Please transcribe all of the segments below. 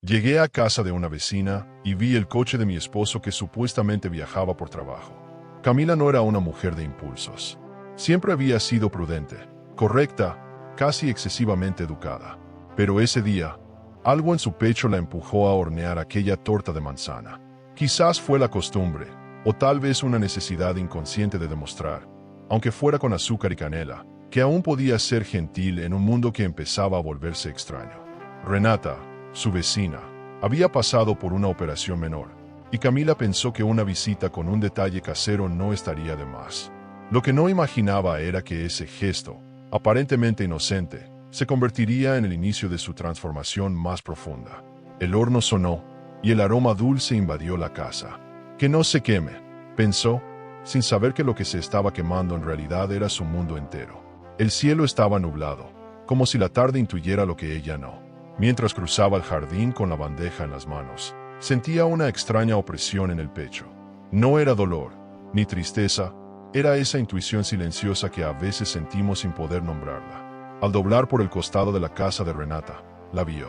Llegué a casa de una vecina y vi el coche de mi esposo que supuestamente viajaba por trabajo. Camila no era una mujer de impulsos. Siempre había sido prudente, correcta, casi excesivamente educada. Pero ese día, algo en su pecho la empujó a hornear aquella torta de manzana. Quizás fue la costumbre, o tal vez una necesidad inconsciente de demostrar, aunque fuera con azúcar y canela, que aún podía ser gentil en un mundo que empezaba a volverse extraño. Renata, su vecina, había pasado por una operación menor, y Camila pensó que una visita con un detalle casero no estaría de más. Lo que no imaginaba era que ese gesto, aparentemente inocente, se convertiría en el inicio de su transformación más profunda. El horno sonó, y el aroma dulce invadió la casa. «Que no se queme», pensó, sin saber que lo que se estaba quemando en realidad era su mundo entero. El cielo estaba nublado, como si la tarde intuyera lo que ella no. Mientras cruzaba el jardín con la bandeja en las manos, sentía una extraña opresión en el pecho. No era dolor, ni tristeza, era esa intuición silenciosa que a veces sentimos sin poder nombrarla. Al doblar por el costado de la casa de Renata, la vio.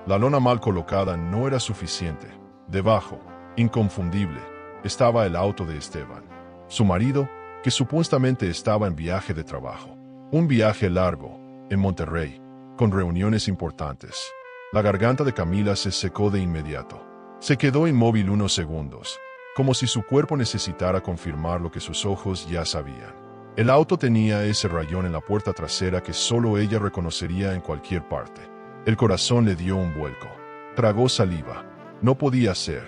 La lona mal colocada no era suficiente. Debajo, inconfundible, estaba el auto de Esteban, su marido, que supuestamente estaba en viaje de trabajo. Un viaje largo, en Monterrey, con reuniones importantes. La garganta de Camila se secó de inmediato. Se quedó inmóvil unos segundos, como si su cuerpo necesitara confirmar lo que sus ojos ya sabían. El auto tenía ese rayón en la puerta trasera que solo ella reconocería en cualquier parte. El corazón le dio un vuelco. Tragó saliva. No podía ser,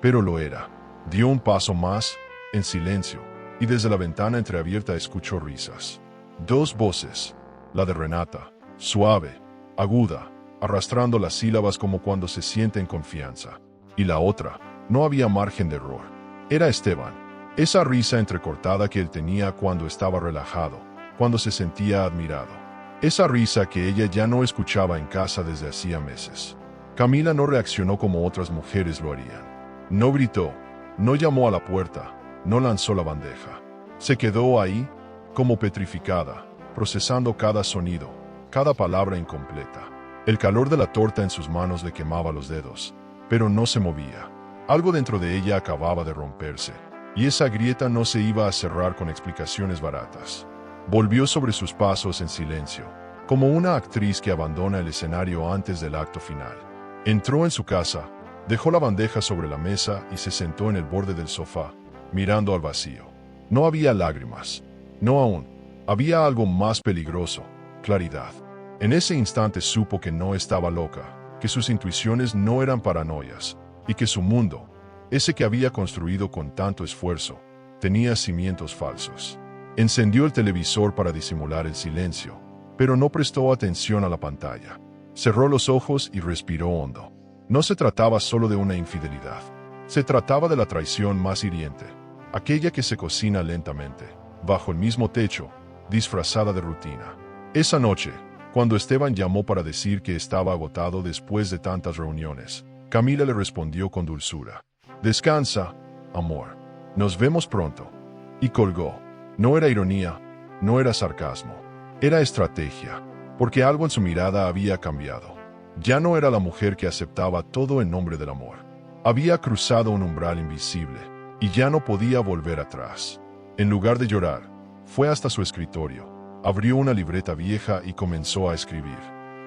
pero lo era. Dio un paso más, en silencio, y desde la ventana entreabierta escuchó risas. Dos voces, la de Renata, suave, aguda, arrastrando las sílabas como cuando se siente en confianza. Y la otra, no había margen de error. Era Esteban. Esa risa entrecortada que él tenía cuando estaba relajado, cuando se sentía admirado. Esa risa que ella ya no escuchaba en casa desde hacía meses. Camila no reaccionó como otras mujeres lo harían. No gritó, no llamó a la puerta, no lanzó la bandeja. Se quedó ahí, como petrificada, procesando cada sonido, cada palabra incompleta. El calor de la torta en sus manos le quemaba los dedos, pero no se movía. Algo dentro de ella acababa de romperse, y esa grieta no se iba a cerrar con explicaciones baratas. Volvió sobre sus pasos en silencio, como una actriz que abandona el escenario antes del acto final. Entró en su casa, dejó la bandeja sobre la mesa y se sentó en el borde del sofá, mirando al vacío. No había lágrimas, no aún. Había algo más peligroso, claridad. En ese instante supo que no estaba loca, que sus intuiciones no eran paranoias, y que su mundo, ese que había construido con tanto esfuerzo, tenía cimientos falsos. Encendió el televisor para disimular el silencio, pero no prestó atención a la pantalla. Cerró los ojos y respiró hondo. No se trataba solo de una infidelidad. Se trataba de la traición más hiriente, aquella que se cocina lentamente, bajo el mismo techo, disfrazada de rutina. Esa noche, cuando Esteban llamó para decir que estaba agotado después de tantas reuniones, Camila le respondió con dulzura. «Descansa, amor. Nos vemos pronto». Y colgó. No era ironía, no era sarcasmo. Era estrategia, porque algo en su mirada había cambiado. Ya no era la mujer que aceptaba todo en nombre del amor. Había cruzado un umbral invisible, y ya no podía volver atrás. En lugar de llorar, fue hasta su escritorio, abrió una libreta vieja y comenzó a escribir.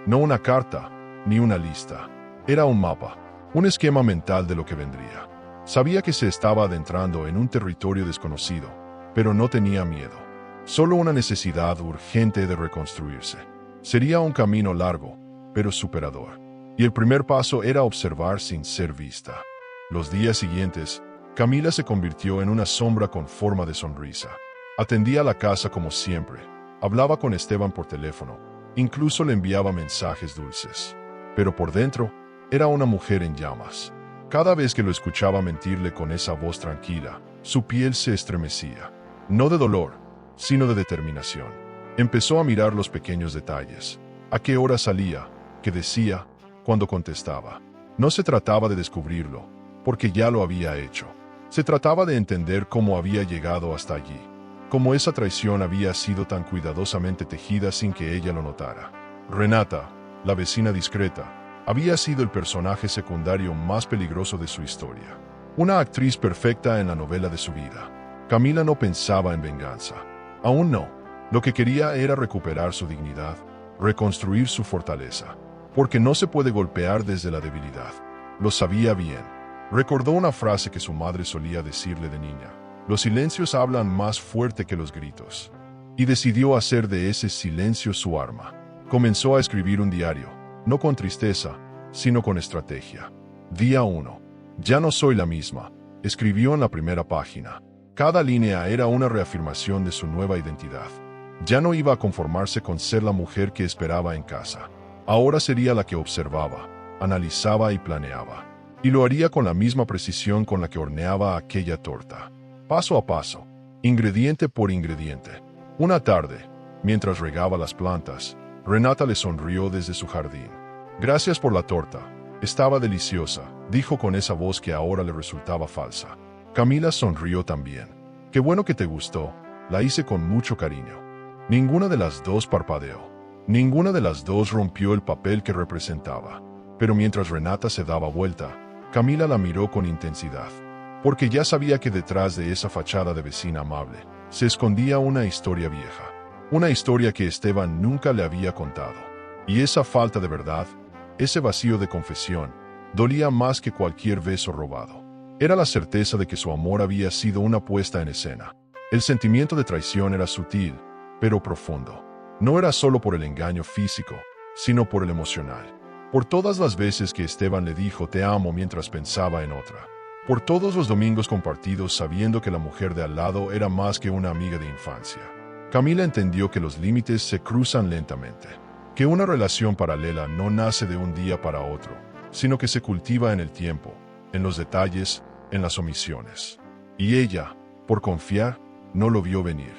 No una carta, ni una lista. Era un mapa, un esquema mental de lo que vendría. Sabía que se estaba adentrando en un territorio desconocido, pero no tenía miedo. Solo una necesidad urgente de reconstruirse. Sería un camino largo, pero superador. Y el primer paso era observar sin ser vista. Los días siguientes, Camila se convirtió en una sombra con forma de sonrisa. Atendía la casa como siempre, hablaba con Esteban por teléfono, incluso le enviaba mensajes dulces. Pero por dentro, era una mujer en llamas. Cada vez que lo escuchaba mentirle con esa voz tranquila, su piel se estremecía. No de dolor, sino de determinación. Empezó a mirar los pequeños detalles. A qué hora salía, qué decía, cuando contestaba. No se trataba de descubrirlo, porque ya lo había hecho. Se trataba de entender cómo había llegado hasta allí, cómo esa traición había sido tan cuidadosamente tejida sin que ella lo notara. Renata, la vecina discreta, Había sido el personaje secundario más peligroso de su historia. Una actriz perfecta en la novela de su vida. Camila no pensaba en venganza. Aún no. Lo que quería era recuperar su dignidad, reconstruir su fortaleza. Porque no se puede golpear desde la debilidad. Lo sabía bien. Recordó una frase que su madre solía decirle de niña. Los silencios hablan más fuerte que los gritos. Y decidió hacer de ese silencio su arma. Comenzó a escribir un diario, no con tristeza, sino con estrategia. Día 1. Ya no soy la misma, escribió en la primera página. Cada línea era una reafirmación de su nueva identidad. Ya no iba a conformarse con ser la mujer que esperaba en casa. Ahora sería la que observaba, analizaba y planeaba. Y lo haría con la misma precisión con la que horneaba aquella torta. Paso a paso, ingrediente por ingrediente. Una tarde, mientras regaba las plantas, Renata le sonrió desde su jardín. Gracias por la torta. Estaba deliciosa, dijo con esa voz que ahora le resultaba falsa. Camila sonrió también. Qué bueno que te gustó. La hice con mucho cariño. Ninguna de las dos parpadeó. Ninguna de las dos rompió el papel que representaba. Pero mientras Renata se daba vuelta, Camila la miró con intensidad. Porque ya sabía que detrás de esa fachada de vecina amable, se escondía una historia vieja. Una historia que Esteban nunca le había contado. Y esa falta de verdad, ese vacío de confesión, dolía más que cualquier beso robado. Era la certeza de que su amor había sido una puesta en escena. El sentimiento de traición era sutil, pero profundo. No era solo por el engaño físico, sino por el emocional. Por todas las veces que Esteban le dijo te amo mientras pensaba en otra. Por todos los domingos compartidos sabiendo que la mujer de al lado era más que una amiga de infancia. Camila entendió que los límites se cruzan lentamente. Que una relación paralela no nace de un día para otro, sino que se cultiva en el tiempo, en los detalles, en las omisiones. Y ella, por confiar, no lo vio venir.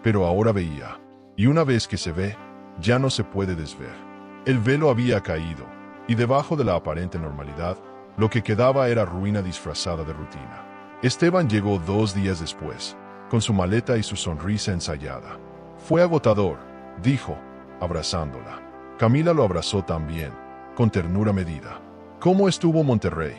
Pero ahora veía. Y una vez que se ve, ya no se puede desver. El velo había caído, y debajo de la aparente normalidad, lo que quedaba era ruina disfrazada de rutina. Esteban llegó 2 días después, con su maleta y su sonrisa ensayada. Fue agotador, dijo, abrazándola. Camila lo abrazó también, con ternura medida. ¿Cómo estuvo Monterrey?,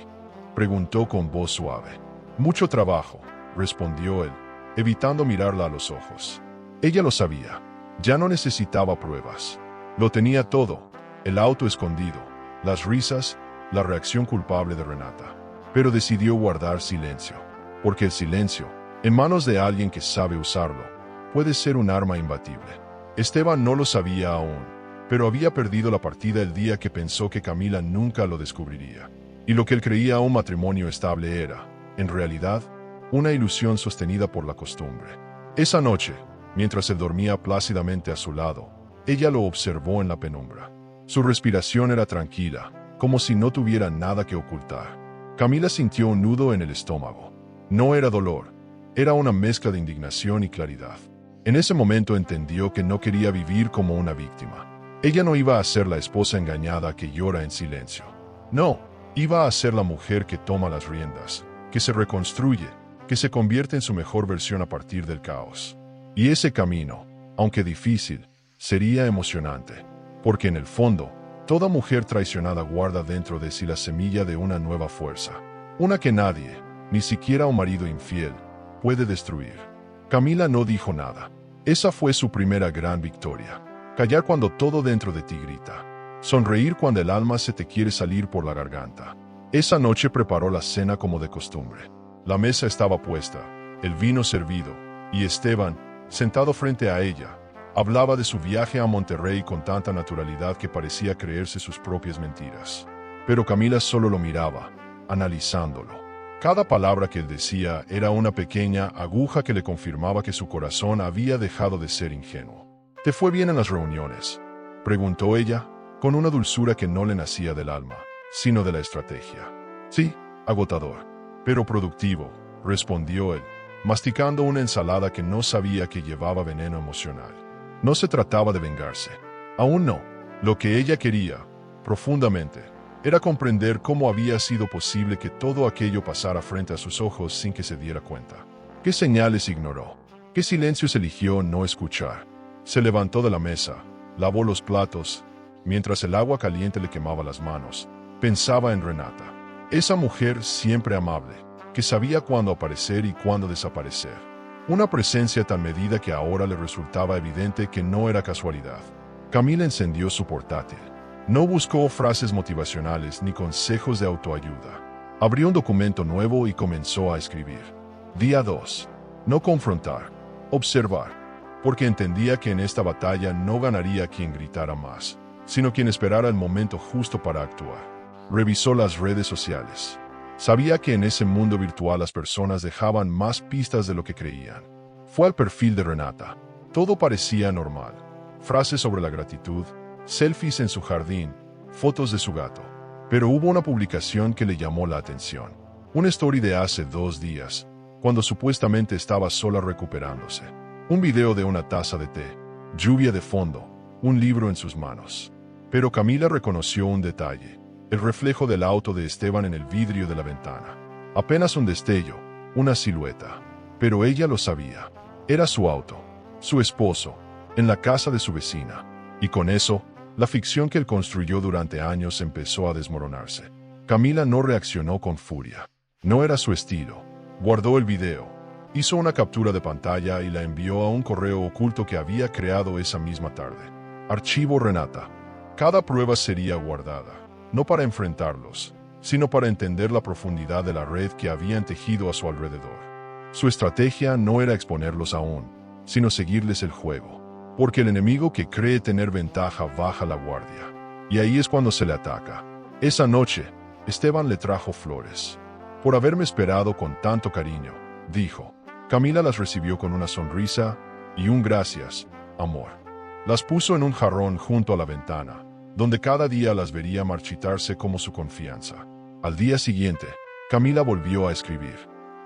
preguntó con voz suave. Mucho trabajo, respondió él, evitando mirarla a los ojos. Ella lo sabía. Ya no necesitaba pruebas. Lo tenía todo, el auto escondido, las risas, la reacción culpable de Renata. Pero decidió guardar silencio, porque el silencio, en manos de alguien que sabe usarlo, puede ser un arma imbatible. Esteban no lo sabía aún, pero había perdido la partida el día que pensó que Camila nunca lo descubriría. Y lo que él creía un matrimonio estable era, en realidad, una ilusión sostenida por la costumbre. Esa noche, mientras él dormía plácidamente a su lado, ella lo observó en la penumbra. Su respiración era tranquila, como si no tuviera nada que ocultar. Camila sintió un nudo en el estómago. No era dolor, era una mezcla de indignación y claridad. En ese momento entendió que no quería vivir como una víctima. Ella no iba a ser la esposa engañada que llora en silencio. No, iba a ser la mujer que toma las riendas, que se reconstruye, que se convierte en su mejor versión a partir del caos. Y ese camino, aunque difícil, sería emocionante, porque en el fondo, toda mujer traicionada guarda dentro de sí la semilla de una nueva fuerza, una que nadie, ni siquiera un marido infiel, puede destruir. Camila no dijo nada. Esa fue su primera gran victoria. Callar cuando todo dentro de ti grita. Sonreír cuando el alma se te quiere salir por la garganta. Esa noche preparó la cena como de costumbre. La mesa estaba puesta, el vino servido, y Esteban, sentado frente a ella, hablaba de su viaje a Monterrey con tanta naturalidad que parecía creerse sus propias mentiras. Pero Camila solo lo miraba, analizándolo. Cada palabra que él decía era una pequeña aguja que le confirmaba que su corazón había dejado de ser ingenuo. ¿Te fue bien en las reuniones?, preguntó ella, con una dulzura que no le nacía del alma, sino de la estrategia. Sí, agotador, pero productivo, respondió él, masticando una ensalada que no sabía que llevaba veneno emocional. No se trataba de vengarse. Aún no. Lo que ella quería, profundamente, era comprender cómo había sido posible que todo aquello pasara frente a sus ojos sin que se diera cuenta. ¿Qué señales ignoró? ¿Qué silencios eligió no escuchar? Se levantó de la mesa, lavó los platos, mientras el agua caliente le quemaba las manos, Pensaba en Renata. Esa mujer siempre amable, que sabía cuándo aparecer y cuándo desaparecer. Una presencia tan medida que ahora le resultaba evidente que no era casualidad. Camila encendió su portátil. No buscó frases motivacionales ni consejos de autoayuda. Abrió un documento nuevo y comenzó a escribir. Día 2. No confrontar, observar, porque entendía que en esta batalla no ganaría quien gritara más, sino quien esperara el momento justo para actuar. Revisó las redes sociales. Sabía que en ese mundo virtual las personas dejaban más pistas de lo que creían. Fue al perfil de Renata. Todo parecía normal. Frases sobre la gratitud, selfies en su jardín, fotos de su gato. Pero hubo una publicación que le llamó la atención. Una story de hace 2 días, cuando supuestamente estaba sola recuperándose. Un video de una taza de té, lluvia de fondo, un libro en sus manos. Pero Camila reconoció un detalle. El reflejo del auto de Esteban en el vidrio de la ventana. Apenas un destello, una silueta. Pero ella lo sabía. Era su auto, su esposo, en la casa de su vecina. Y con eso, la ficción que él construyó durante años empezó a desmoronarse. Camila no reaccionó con furia. No era su estilo. Guardó el video. Hizo una captura de pantalla y la envió a un correo oculto que había creado esa misma tarde. Archivo Renata. Cada prueba sería guardada. No para enfrentarlos, sino para entender la profundidad de la red que habían tejido a su alrededor. Su estrategia no era exponerlos aún, sino seguirles el juego, porque el enemigo que cree tener ventaja baja la guardia. Y ahí es cuando se le ataca. Esa noche, Esteban le trajo flores. Por haberme esperado con tanto cariño, dijo. Camila las recibió con una sonrisa y un gracias, amor. Las puso en un jarrón junto a la ventana, donde cada día las vería marchitarse como su confianza. Al día siguiente, Camila volvió a escribir.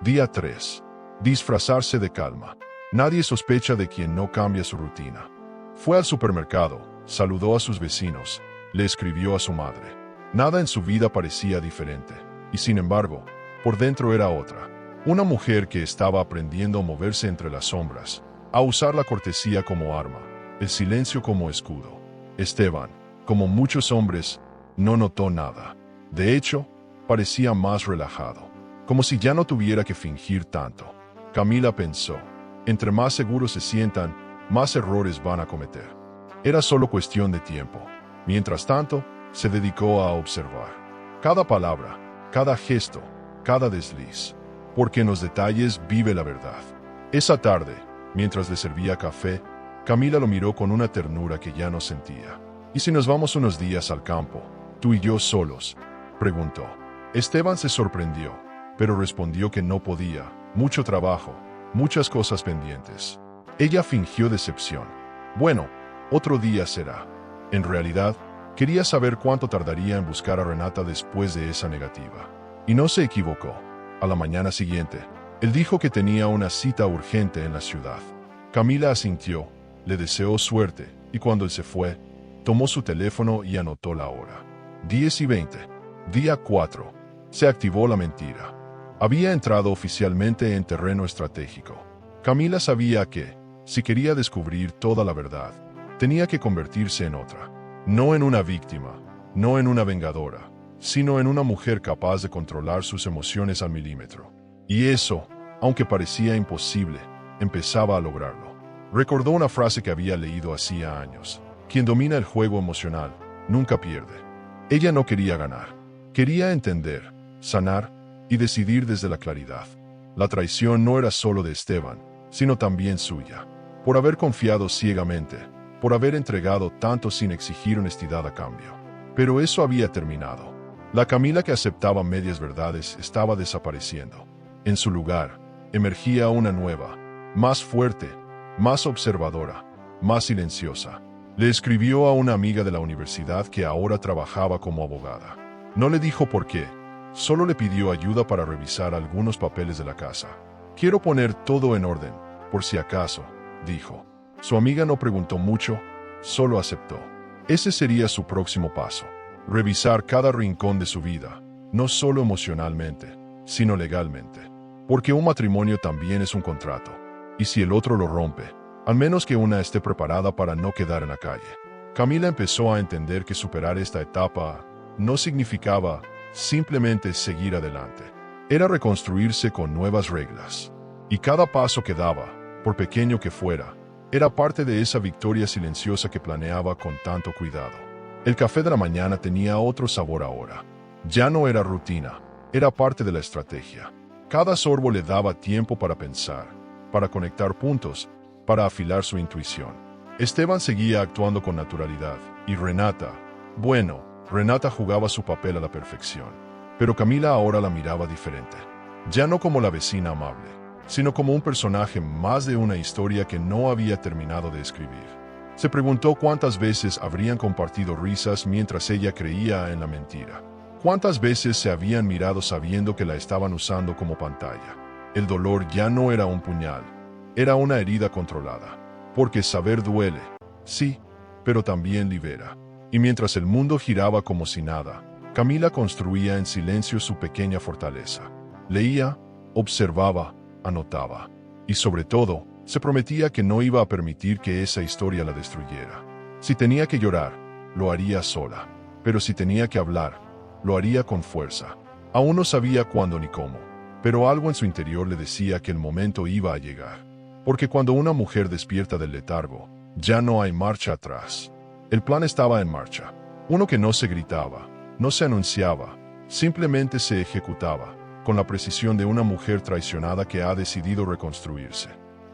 Día 3. Disfrazarse de calma. Nadie sospecha de quien no cambia su rutina. Fue al supermercado, saludó a sus vecinos, le escribió a su madre. Nada en su vida parecía diferente, y sin embargo, por dentro era otra. Una mujer que estaba aprendiendo a moverse entre las sombras, a usar la cortesía como arma, el silencio como escudo. Esteban, como muchos hombres, no notó nada. De hecho, parecía más relajado, como si ya no tuviera que fingir tanto. Camila pensó, entre más seguros se sientan, más errores van a cometer. Era solo cuestión de tiempo. Mientras tanto, se dedicó a observar. Cada palabra, cada gesto, cada desliz. Porque en los detalles vive la verdad. Esa tarde, mientras le servía café, Camila lo miró con una ternura que ya no sentía. ¿Y si nos vamos unos días al campo, tú y yo solos?, preguntó. Esteban se sorprendió, pero respondió que no podía. Mucho trabajo, muchas cosas pendientes. Ella fingió decepción. Bueno, otro día será. En realidad, quería saber cuánto tardaría en buscar a Renata después de esa negativa. Y no se equivocó. A la mañana siguiente, él dijo que tenía una cita urgente en la ciudad. Camila asintió, le deseó suerte, y cuando él se fue, tomó su teléfono y anotó la hora. 10:20. Día 4. Se activó la mentira. Había entrado oficialmente en terreno estratégico. Camila sabía que, si quería descubrir toda la verdad, tenía que convertirse en otra. No en una víctima, no en una vengadora, sino en una mujer capaz de controlar sus emociones al milímetro. Y eso, aunque parecía imposible, empezaba a lograrlo. Recordó una frase que había leído hacía años. Quien domina el juego emocional, nunca pierde. Ella no quería ganar. Quería entender, sanar y decidir desde la claridad. La traición no era solo de Esteban, sino también suya. Por haber confiado ciegamente, por haber entregado tanto sin exigir honestidad a cambio. Pero eso había terminado. La Camila que aceptaba medias verdades estaba desapareciendo. En su lugar, emergía una nueva, más fuerte, más observadora, más silenciosa. Le escribió a una amiga de la universidad que ahora trabajaba como abogada. No le dijo por qué, solo le pidió ayuda para revisar algunos papeles de la casa. Quiero poner todo en orden, por si acaso, dijo. Su amiga no preguntó mucho, solo aceptó. Ese sería su próximo paso. Revisar cada rincón de su vida, no solo emocionalmente, sino legalmente. Porque un matrimonio también es un contrato. Y si el otro lo rompe, al menos que una esté preparada para no quedar en la calle. Camila empezó a entender que superar esta etapa no significaba simplemente seguir adelante. Era reconstruirse con nuevas reglas. Y cada paso que daba, por pequeño que fuera, era parte de esa victoria silenciosa que planeaba con tanto cuidado. El café de la mañana tenía otro sabor ahora. Ya no era rutina, era parte de la estrategia. Cada sorbo le daba tiempo para pensar, para conectar puntos, para afilar su intuición. Esteban seguía actuando con naturalidad, y Renata jugaba su papel a la perfección. Pero Camila ahora la miraba diferente. Ya no como la vecina amable, sino como un personaje más de una historia que no había terminado de escribir. Se preguntó cuántas veces habrían compartido risas mientras ella creía en la mentira. Cuántas veces se habían mirado sabiendo que la estaban usando como pantalla. El dolor ya no era un puñal, era una herida controlada. Porque saber duele, sí, pero también libera. Y mientras el mundo giraba como si nada, Camila construía en silencio su pequeña fortaleza. Leía, observaba, anotaba. Y sobre todo, se prometía que no iba a permitir que esa historia la destruyera. Si tenía que llorar, lo haría sola. Pero si tenía que hablar, lo haría con fuerza. Aún no sabía cuándo ni cómo, pero algo en su interior le decía que el momento iba a llegar. Porque cuando una mujer despierta del letargo, ya no hay marcha atrás. El plan estaba en marcha. Uno que no se gritaba, no se anunciaba, simplemente se ejecutaba, con la precisión de una mujer traicionada que ha decidido reconstruirse.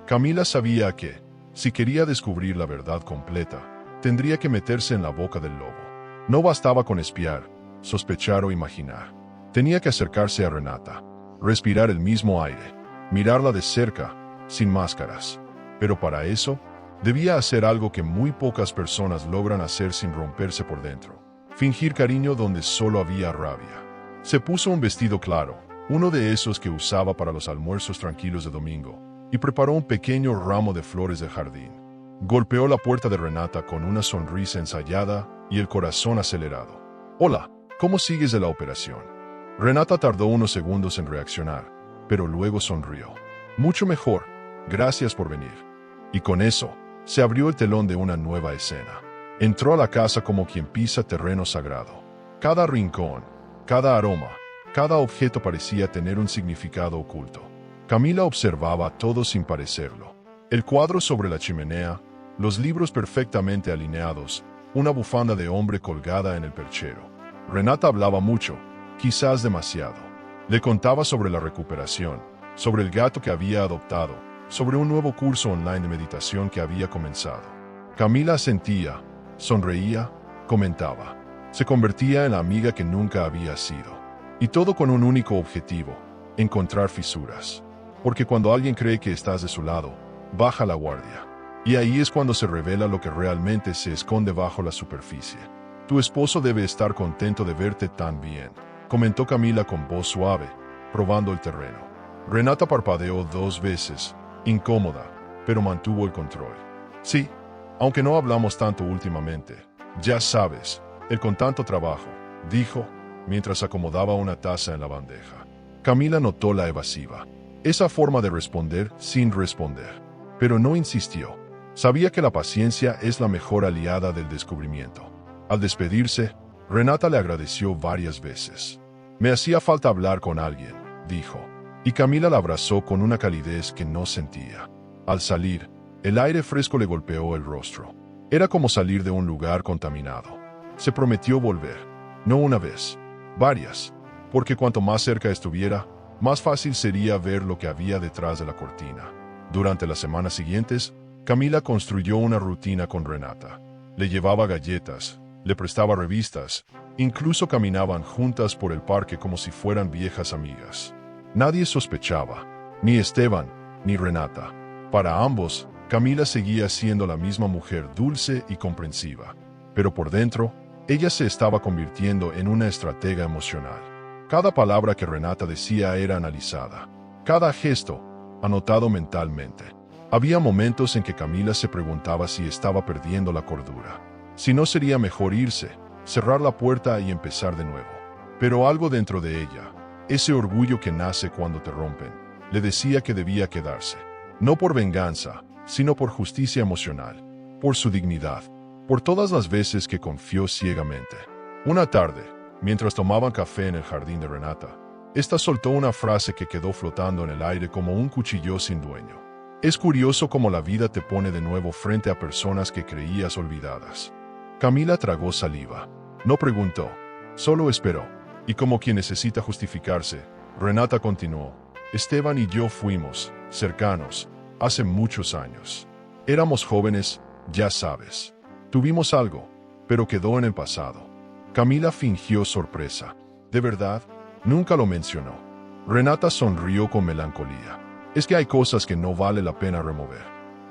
Camila sabía que, si quería descubrir la verdad completa, tendría que meterse en la boca del lobo. No bastaba con espiar, sospechar o imaginar. Tenía que acercarse a Renata, respirar el mismo aire, mirarla de cerca, sin máscaras. Pero para eso, debía hacer algo que muy pocas personas logran hacer sin romperse por dentro. Fingir cariño donde solo había rabia. Se puso un vestido claro, uno de esos que usaba para los almuerzos tranquilos de domingo, y preparó un pequeño ramo de flores de jardín. Golpeó la puerta de Renata con una sonrisa ensayada y el corazón acelerado. «Hola, ¿cómo sigues de la operación?» Renata tardó unos segundos en reaccionar, pero luego sonrió. «Mucho mejor, gracias por venir». Y con eso, se abrió el telón de una nueva escena. Entró a la casa como quien pisa terreno sagrado. Cada rincón, cada aroma, cada objeto parecía tener un significado oculto. Camila observaba todo sin parecerlo. El cuadro sobre la chimenea, los libros perfectamente alineados, una bufanda de hombre colgada en el perchero. Renata hablaba mucho, quizás demasiado. Le contaba sobre la recuperación, sobre el gato que había adoptado, sobre un nuevo curso online de meditación que había comenzado. Camila asentía, sonreía, comentaba. Se convertía en la amiga que nunca había sido. Y todo con un único objetivo: encontrar fisuras. Porque cuando alguien cree que estás de su lado, baja la guardia. Y ahí es cuando se revela lo que realmente se esconde bajo la superficie. «Tu esposo debe estar contento de verte tan bien», comentó Camila con voz suave, probando el terreno. Renata parpadeó 2 veces, incómoda, pero mantuvo el control. «Sí, aunque no hablamos tanto últimamente. Ya sabes, él con tanto trabajo», dijo, mientras acomodaba una taza en la bandeja. Camila notó la evasiva. Esa forma de responder sin responder. Pero no insistió. Sabía que la paciencia es la mejor aliada del descubrimiento. Al despedirse, Renata le agradeció varias veces. «Me hacía falta hablar con alguien», dijo. Y Camila la abrazó con una calidez que no sentía. Al salir, el aire fresco le golpeó el rostro. Era como salir de un lugar contaminado. Se prometió volver. No una vez, varias. Porque cuanto más cerca estuviera, más fácil sería ver lo que había detrás de la cortina. Durante las semanas siguientes, Camila construyó una rutina con Renata. Le llevaba galletas, le prestaba revistas, incluso caminaban juntas por el parque como si fueran viejas amigas. Nadie sospechaba, ni Esteban, ni Renata. Para ambos, Camila seguía siendo la misma mujer dulce y comprensiva. Pero por dentro, ella se estaba convirtiendo en una estratega emocional. Cada palabra que Renata decía era analizada. Cada gesto, anotado mentalmente. Había momentos en que Camila se preguntaba si estaba perdiendo la cordura. Si no sería mejor irse, cerrar la puerta y empezar de nuevo. Pero algo dentro de ella, ese orgullo que nace cuando te rompen, le decía que debía quedarse. No por venganza, sino por justicia emocional, por su dignidad, por todas las veces que confió ciegamente. Una tarde, mientras tomaban café en el jardín de Renata. Esta soltó una frase que quedó flotando en el aire como un cuchillo sin dueño. Es curioso cómo la vida te pone de nuevo frente a personas que creías olvidadas. Camila tragó saliva. No preguntó, solo esperó. Y como quien necesita justificarse, Renata continuó. Esteban y yo fuimos cercanos hace muchos años. Éramos jóvenes, ya sabes. Tuvimos algo, pero quedó en el pasado. Camila fingió sorpresa. ¿De verdad? Nunca lo mencionó. Renata sonrió con melancolía. Es que hay cosas que no vale la pena remover.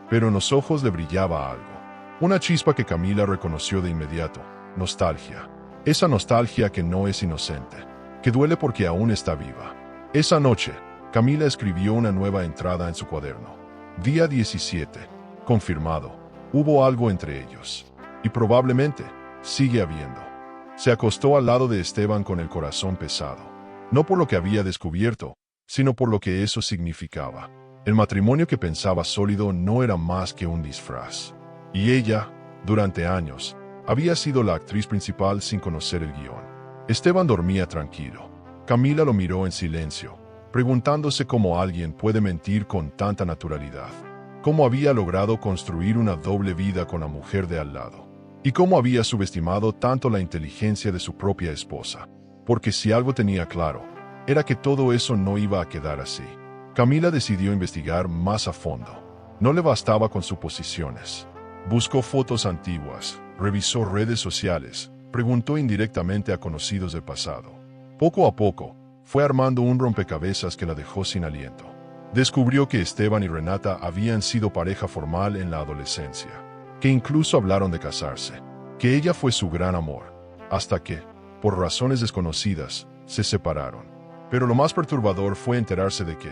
Pero en los ojos le brillaba algo. Una chispa que Camila reconoció de inmediato. Nostalgia. Esa nostalgia que no es inocente, que duele porque aún está viva. Esa noche, Camila escribió una nueva entrada en su cuaderno. Día 17. Confirmado. Hubo algo entre ellos. Y probablemente, sigue habiendo. Se acostó al lado de Esteban con el corazón pesado. No por lo que había descubierto, sino por lo que eso significaba. El matrimonio que pensaba sólido no era más que un disfraz. Y ella, durante años, había sido la actriz principal sin conocer el guión. Esteban dormía tranquilo. Camila lo miró en silencio, preguntándose cómo alguien puede mentir con tanta naturalidad. Cómo había logrado construir una doble vida con la mujer de al lado. Y cómo había subestimado tanto la inteligencia de su propia esposa. Porque si algo tenía claro, era que todo eso no iba a quedar así. Camila decidió investigar más a fondo. No le bastaba con suposiciones. Buscó fotos antiguas, revisó redes sociales, preguntó indirectamente a conocidos del pasado. Poco a poco, fue armando un rompecabezas que la dejó sin aliento. Descubrió que Esteban y Renata habían sido pareja formal en la adolescencia, que incluso hablaron de casarse, que ella fue su gran amor, hasta que, por razones desconocidas, se separaron. Pero lo más perturbador fue enterarse de que,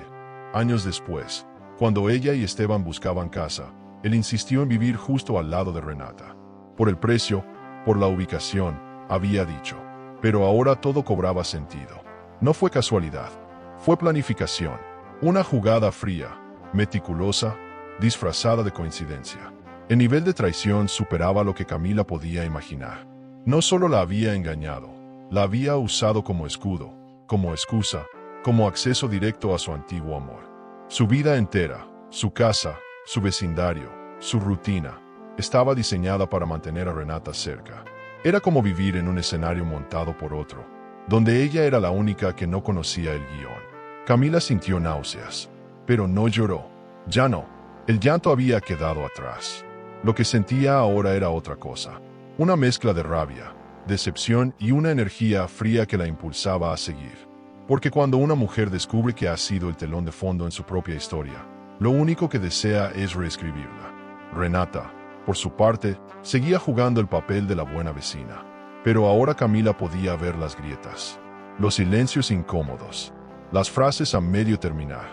años después, cuando ella y Esteban buscaban casa, él insistió en vivir justo al lado de Renata. Por el precio, por la ubicación, había dicho. Pero ahora todo cobraba sentido. No fue casualidad, fue planificación, una jugada fría, meticulosa, disfrazada de coincidencia. El nivel de traición superaba lo que Camila podía imaginar. No solo la había engañado, la había usado como escudo, como excusa, como acceso directo a su antiguo amor. Su vida entera, su casa, su vecindario, su rutina, estaba diseñada para mantener a Renata cerca. Era como vivir en un escenario montado por otro, donde ella era la única que no conocía el guión. Camila sintió náuseas, pero no lloró. Ya no, el llanto había quedado atrás. Lo que sentía ahora era otra cosa, una mezcla de rabia, decepción y una energía fría que la impulsaba a seguir. Porque cuando una mujer descubre que ha sido el telón de fondo en su propia historia, lo único que desea es reescribirla. Renata, por su parte, seguía jugando el papel de la buena vecina. Pero ahora Camila podía ver las grietas, los silencios incómodos, las frases a medio terminar,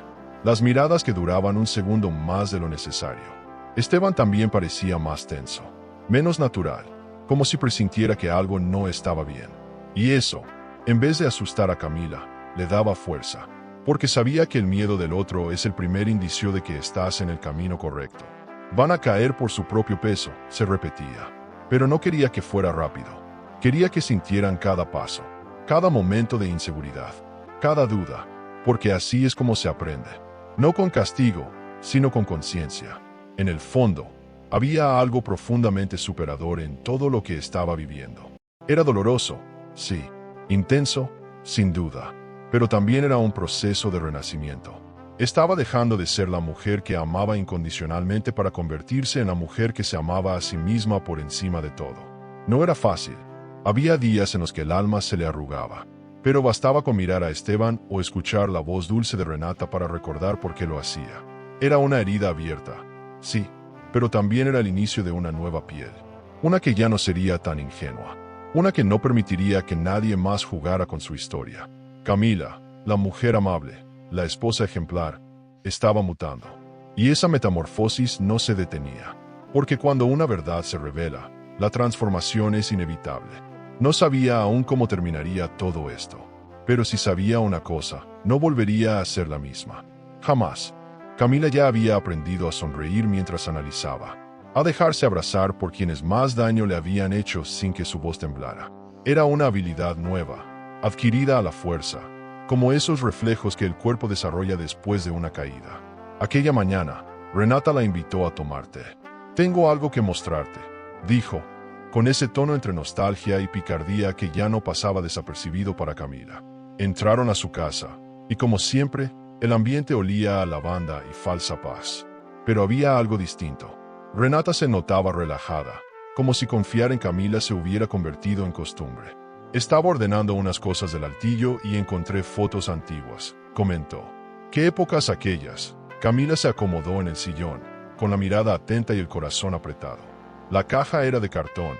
las miradas que duraban un segundo más de lo necesario. Esteban también parecía más tenso, menos natural, como si presintiera que algo no estaba bien. Y eso, en vez de asustar a Camila, le daba fuerza, porque sabía que el miedo del otro es el primer indicio de que estás en el camino correcto. Van a caer por su propio peso, se repetía. Pero no quería que fuera rápido. Quería que sintieran cada paso, cada momento de inseguridad, cada duda, porque así es como se aprende. No con castigo, sino con conciencia. En el fondo, había algo profundamente superador en todo lo que estaba viviendo. Era doloroso, sí, intenso, sin duda, pero también era un proceso de renacimiento. Estaba dejando de ser la mujer que amaba incondicionalmente para convertirse en la mujer que se amaba a sí misma por encima de todo. No era fácil. Había días en los que el alma se le arrugaba, pero bastaba con mirar a Esteban o escuchar la voz dulce de Renata para recordar por qué lo hacía. Era una herida abierta, sí, pero también era el inicio de una nueva piel. Una que ya no sería tan ingenua. Una que no permitiría que nadie más jugara con su historia. Camila, la mujer amable, la esposa ejemplar, estaba mutando. Y esa metamorfosis no se detenía. Porque cuando una verdad se revela, la transformación es inevitable. No sabía aún cómo terminaría todo esto. Pero si sabía una cosa, no volvería a ser la misma. Jamás. Camila ya había aprendido a sonreír mientras analizaba, a dejarse abrazar por quienes más daño le habían hecho sin que su voz temblara. Era una habilidad nueva, adquirida a la fuerza, como esos reflejos que el cuerpo desarrolla después de una caída. Aquella mañana, Renata la invitó a tomar té. «Tengo algo que mostrarte», dijo, con ese tono entre nostalgia y picardía que ya no pasaba desapercibido para Camila. Entraron a su casa, y como siempre, el ambiente olía a lavanda y falsa paz. Pero había algo distinto. Renata se notaba relajada, como si confiar en Camila se hubiera convertido en costumbre. «Estaba ordenando unas cosas del altillo y encontré fotos antiguas», comentó. «¿Qué épocas aquellas?». Camila se acomodó en el sillón, con la mirada atenta y el corazón apretado. La caja era de cartón,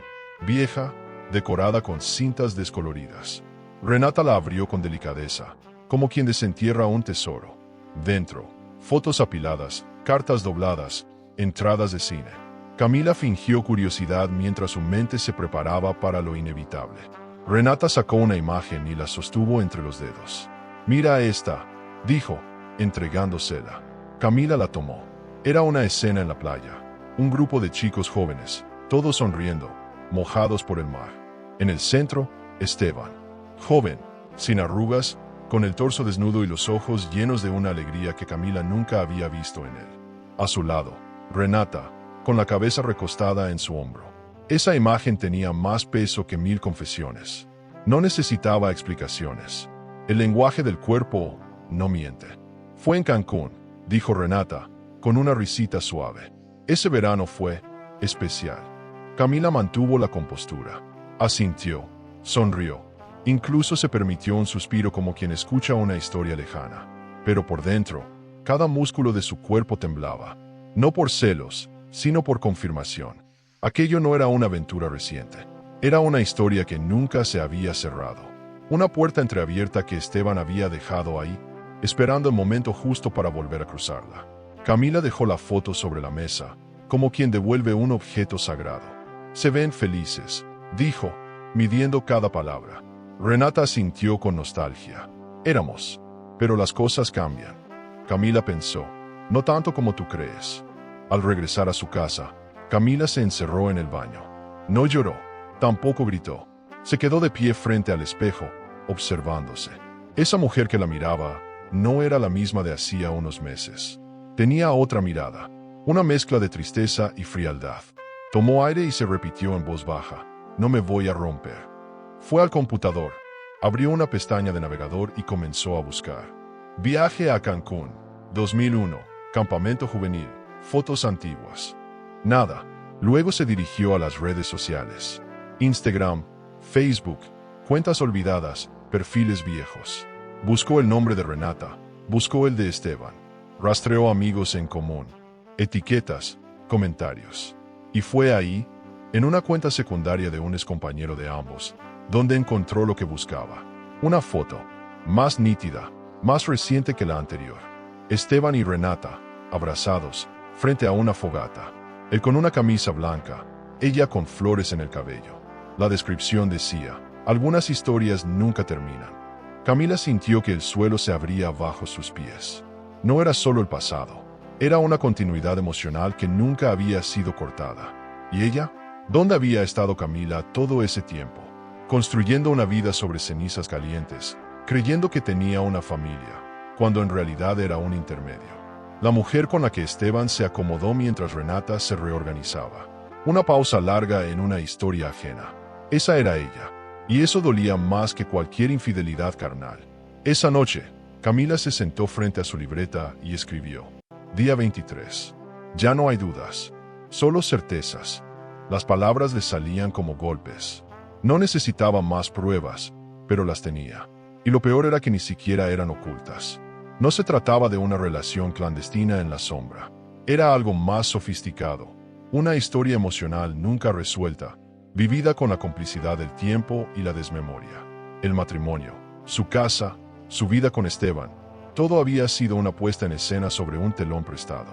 vieja, decorada con cintas descoloridas. Renata la abrió con delicadeza, como quien desentierra un tesoro. Dentro, fotos apiladas, cartas dobladas, entradas de cine. Camila fingió curiosidad mientras su mente se preparaba para lo inevitable. Renata sacó una imagen y la sostuvo entre los dedos. «Mira esta», dijo, entregándosela. Camila la tomó. Era una escena en la playa. Un grupo de chicos jóvenes, todos sonriendo, mojados por el mar. En el centro, Esteban. Joven, sin arrugas, con el torso desnudo y los ojos llenos de una alegría que Camila nunca había visto en él. A su lado, Renata, con la cabeza recostada en su hombro. Esa imagen tenía más peso que 1000 confesiones. No necesitaba explicaciones. El lenguaje del cuerpo no miente. «Fue en Cancún», dijo Renata, con una risita suave. «Ese verano fue especial». Camila mantuvo la compostura. Asintió, sonrió. Incluso se permitió un suspiro como quien escucha una historia lejana. Pero por dentro, cada músculo de su cuerpo temblaba. No por celos, sino por confirmación. Aquello no era una aventura reciente. Era una historia que nunca se había cerrado. Una puerta entreabierta que Esteban había dejado ahí, esperando el momento justo para volver a cruzarla. Camila dejó la foto sobre la mesa, como quien devuelve un objeto sagrado. «Se ven felices», dijo, midiendo cada palabra. Renata asintió con nostalgia. «Éramos. Pero las cosas cambian». Camila pensó, «No tanto como tú crees». Al regresar a su casa, Camila se encerró en el baño. No lloró, tampoco gritó. Se quedó de pie frente al espejo, observándose. Esa mujer que la miraba no era la misma de hacía unos meses. Tenía otra mirada, una mezcla de tristeza y frialdad. Tomó aire y se repitió en voz baja, «No me voy a romper». Fue al computador, abrió una pestaña de navegador y comenzó a buscar. «Viaje a Cancún, 2001, campamento juvenil, fotos antiguas». Nada. Luego se dirigió a las redes sociales. Instagram, Facebook, cuentas olvidadas, perfiles viejos. Buscó el nombre de Renata, buscó el de Esteban. Rastreó amigos en común, etiquetas, comentarios. Y fue ahí, en una cuenta secundaria de un excompañero de ambos, donde encontró lo que buscaba. Una foto, más nítida, más reciente que la anterior. Esteban y Renata, abrazados, frente a una fogata. Él con una camisa blanca, ella con flores en el cabello. La descripción decía, «Algunas historias nunca terminan». Camila sintió que el suelo se abría bajo sus pies. No era solo el pasado, era una continuidad emocional que nunca había sido cortada. ¿Y ella? ¿Dónde había estado Camila todo ese tiempo? Construyendo una vida sobre cenizas calientes, creyendo que tenía una familia, cuando en realidad era un intermedio. La mujer con la que Esteban se acomodó mientras Renata se reorganizaba. Una pausa larga en una historia ajena. Esa era ella, y eso dolía más que cualquier infidelidad carnal. Esa noche, Camila se sentó frente a su libreta y escribió. Día 23. Ya no hay dudas, solo certezas. Las palabras le salían como golpes. No necesitaba más pruebas, pero las tenía. Y lo peor era que ni siquiera eran ocultas. No se trataba de una relación clandestina en la sombra. Era algo más sofisticado. Una historia emocional nunca resuelta, vivida con la complicidad del tiempo y la desmemoria. El matrimonio, su casa, su vida con Esteban, todo había sido una puesta en escena sobre un telón prestado.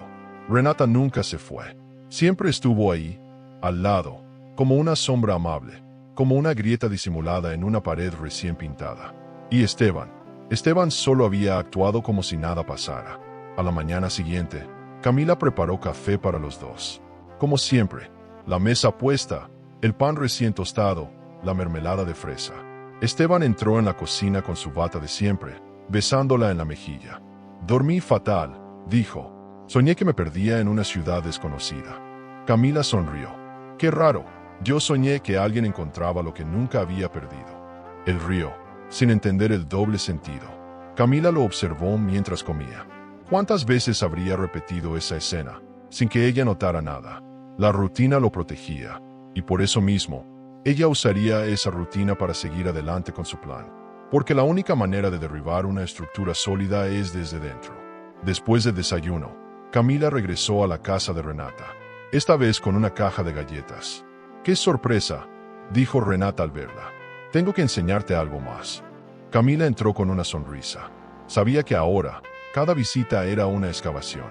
Renata nunca se fue. Siempre estuvo ahí, al lado, como una sombra amable, como una grieta disimulada en una pared recién pintada. Y Esteban solo había actuado como si nada pasara. A la mañana siguiente, Camila preparó café para los dos. Como siempre, la mesa puesta, el pan recién tostado, la mermelada de fresa. Esteban entró en la cocina con su bata de siempre, besándola en la mejilla. Dormí fatal, dijo. Soñé que me perdía en una ciudad desconocida. Camila sonrió. Qué raro. Yo soñé que alguien encontraba lo que nunca había perdido. Él rió, sin entender el doble sentido. Camila lo observó mientras comía. ¿Cuántas veces habría repetido esa escena, sin que ella notara nada? La rutina lo protegía, y por eso mismo, ella usaría esa rutina para seguir adelante con su plan. Porque la única manera de derribar una estructura sólida es desde dentro. Después del desayuno, Camila regresó a la casa de Renata, esta vez con una caja de galletas. ¡Qué sorpresa!, dijo Renata al verla. Tengo que enseñarte algo más. Camila entró con una sonrisa. Sabía que ahora, cada visita era una excavación.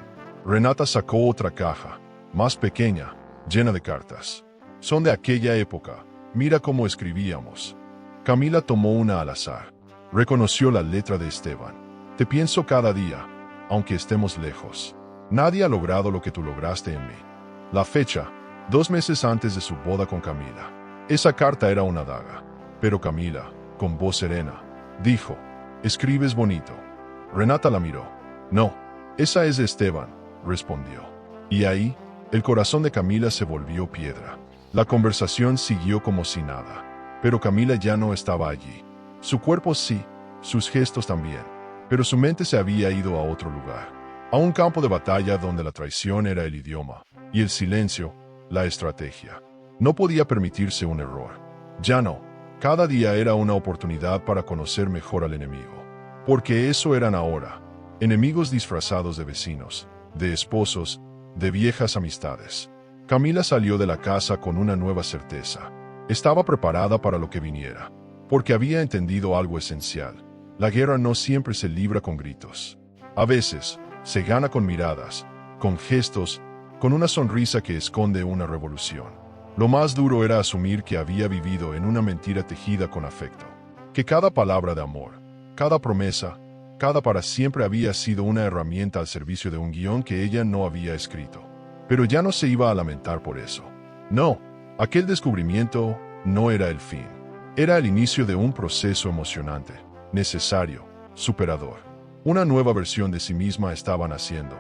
Renata sacó otra caja, más pequeña, llena de cartas. Son de aquella época. Mira cómo escribíamos. Camila tomó una al azar. Reconoció la letra de Esteban. Te pienso cada día, aunque estemos lejos. Nadie ha logrado lo que tú lograste en mí. La fecha, 2 meses antes de su boda con Camila. Esa carta era una daga. Pero Camila, con voz serena, dijo, escribes bonito. Renata la miró. No, esa es de Esteban, respondió. Y ahí, el corazón de Camila se volvió piedra. La conversación siguió como si nada. Pero Camila ya no estaba allí. Su cuerpo sí, sus gestos también. Pero su mente se había ido a otro lugar. A un campo de batalla donde la traición era el idioma, y el silencio, la estrategia. No podía permitirse un error. Ya no. Cada día era una oportunidad para conocer mejor al enemigo. Porque eso eran ahora. Enemigos disfrazados de vecinos, de esposos, de viejas amistades. Camila salió de la casa con una nueva certeza. Estaba preparada para lo que viniera. Porque había entendido algo esencial. La guerra no siempre se libra con gritos. A veces, se gana con miradas, con gestos, con una sonrisa que esconde una revolución. Lo más duro era asumir que había vivido en una mentira tejida con afecto. Que cada palabra de amor, cada promesa, cada para siempre había sido una herramienta al servicio de un guión que ella no había escrito. Pero ya no se iba a lamentar por eso. No, aquel descubrimiento no era el fin. Era el inicio de un proceso emocionante, necesario, superador. Una nueva versión de sí misma estaba naciendo.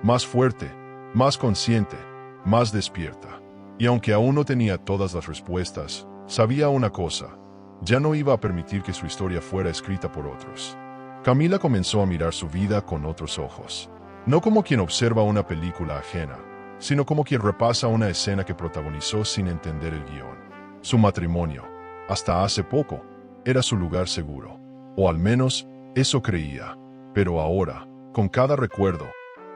Más fuerte, más consciente, más despierta. Y aunque aún no tenía todas las respuestas, sabía una cosa. Ya no iba a permitir que su historia fuera escrita por otros. Camila comenzó a mirar su vida con otros ojos. No como quien observa una película ajena, sino como quien repasa una escena que protagonizó sin entender el guión. Su matrimonio, hasta hace poco, era su lugar seguro. O al menos, eso creía. Pero ahora, con cada recuerdo,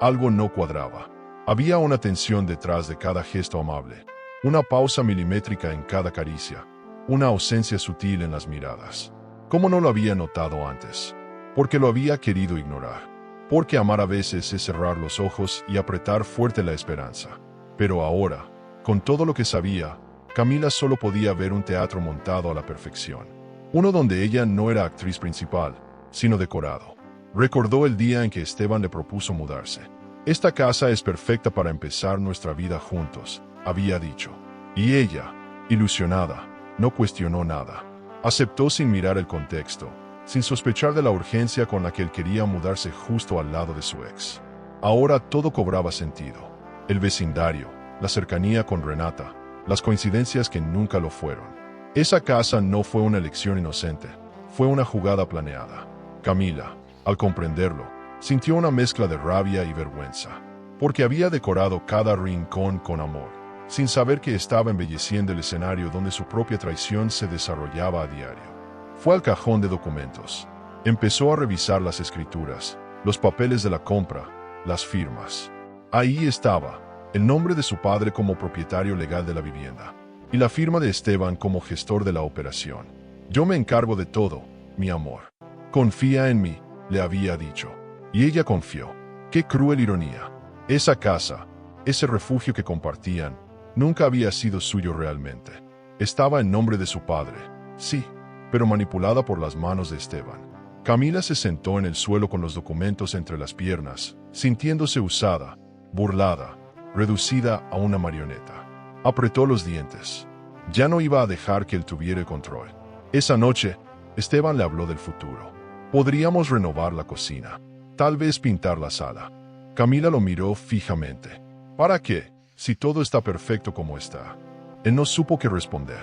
algo no cuadraba. Había una tensión detrás de cada gesto amable, una pausa milimétrica en cada caricia, una ausencia sutil en las miradas. ¿Cómo no lo había notado antes? Porque lo había querido ignorar. Porque amar a veces es cerrar los ojos y apretar fuerte la esperanza. Pero ahora, con todo lo que sabía, Camila solo podía ver un teatro montado a la perfección. Uno donde ella no era actriz principal, sino decorado. Recordó el día en que Esteban le propuso mudarse. Esta casa es perfecta para empezar nuestra vida juntos, había dicho. Y ella, ilusionada, no cuestionó nada. Aceptó sin mirar el contexto, sin sospechar de la urgencia con la que él quería mudarse justo al lado de su ex. Ahora todo cobraba sentido. El vecindario, la cercanía con Renata, las coincidencias que nunca lo fueron. Esa casa no fue una elección inocente, fue una jugada planeada. Camila, al comprenderlo, sintió una mezcla de rabia y vergüenza, porque había decorado cada rincón con amor, sin saber que estaba embelleciendo el escenario donde su propia traición se desarrollaba a diario. Fue al cajón de documentos. Empezó a revisar las escrituras, los papeles de la compra, las firmas. Ahí estaba, el nombre de su padre como propietario legal de la vivienda, y la firma de Esteban como gestor de la operación. Yo me encargo de todo, mi amor. Confía en mí, le había dicho. Y ella confió. Qué cruel ironía. Esa casa, ese refugio que compartían, nunca había sido suyo realmente. Estaba en nombre de su padre, sí, pero manipulada por las manos de Esteban. Camila se sentó en el suelo con los documentos entre las piernas, sintiéndose usada, burlada, reducida a una marioneta. Apretó los dientes. Ya no iba a dejar que él tuviera el control. Esa noche, Esteban le habló del futuro. Podríamos renovar la cocina, tal vez pintar la sala. Camila lo miró fijamente. ¿Para qué? Si todo está perfecto como está. Él no supo qué responder.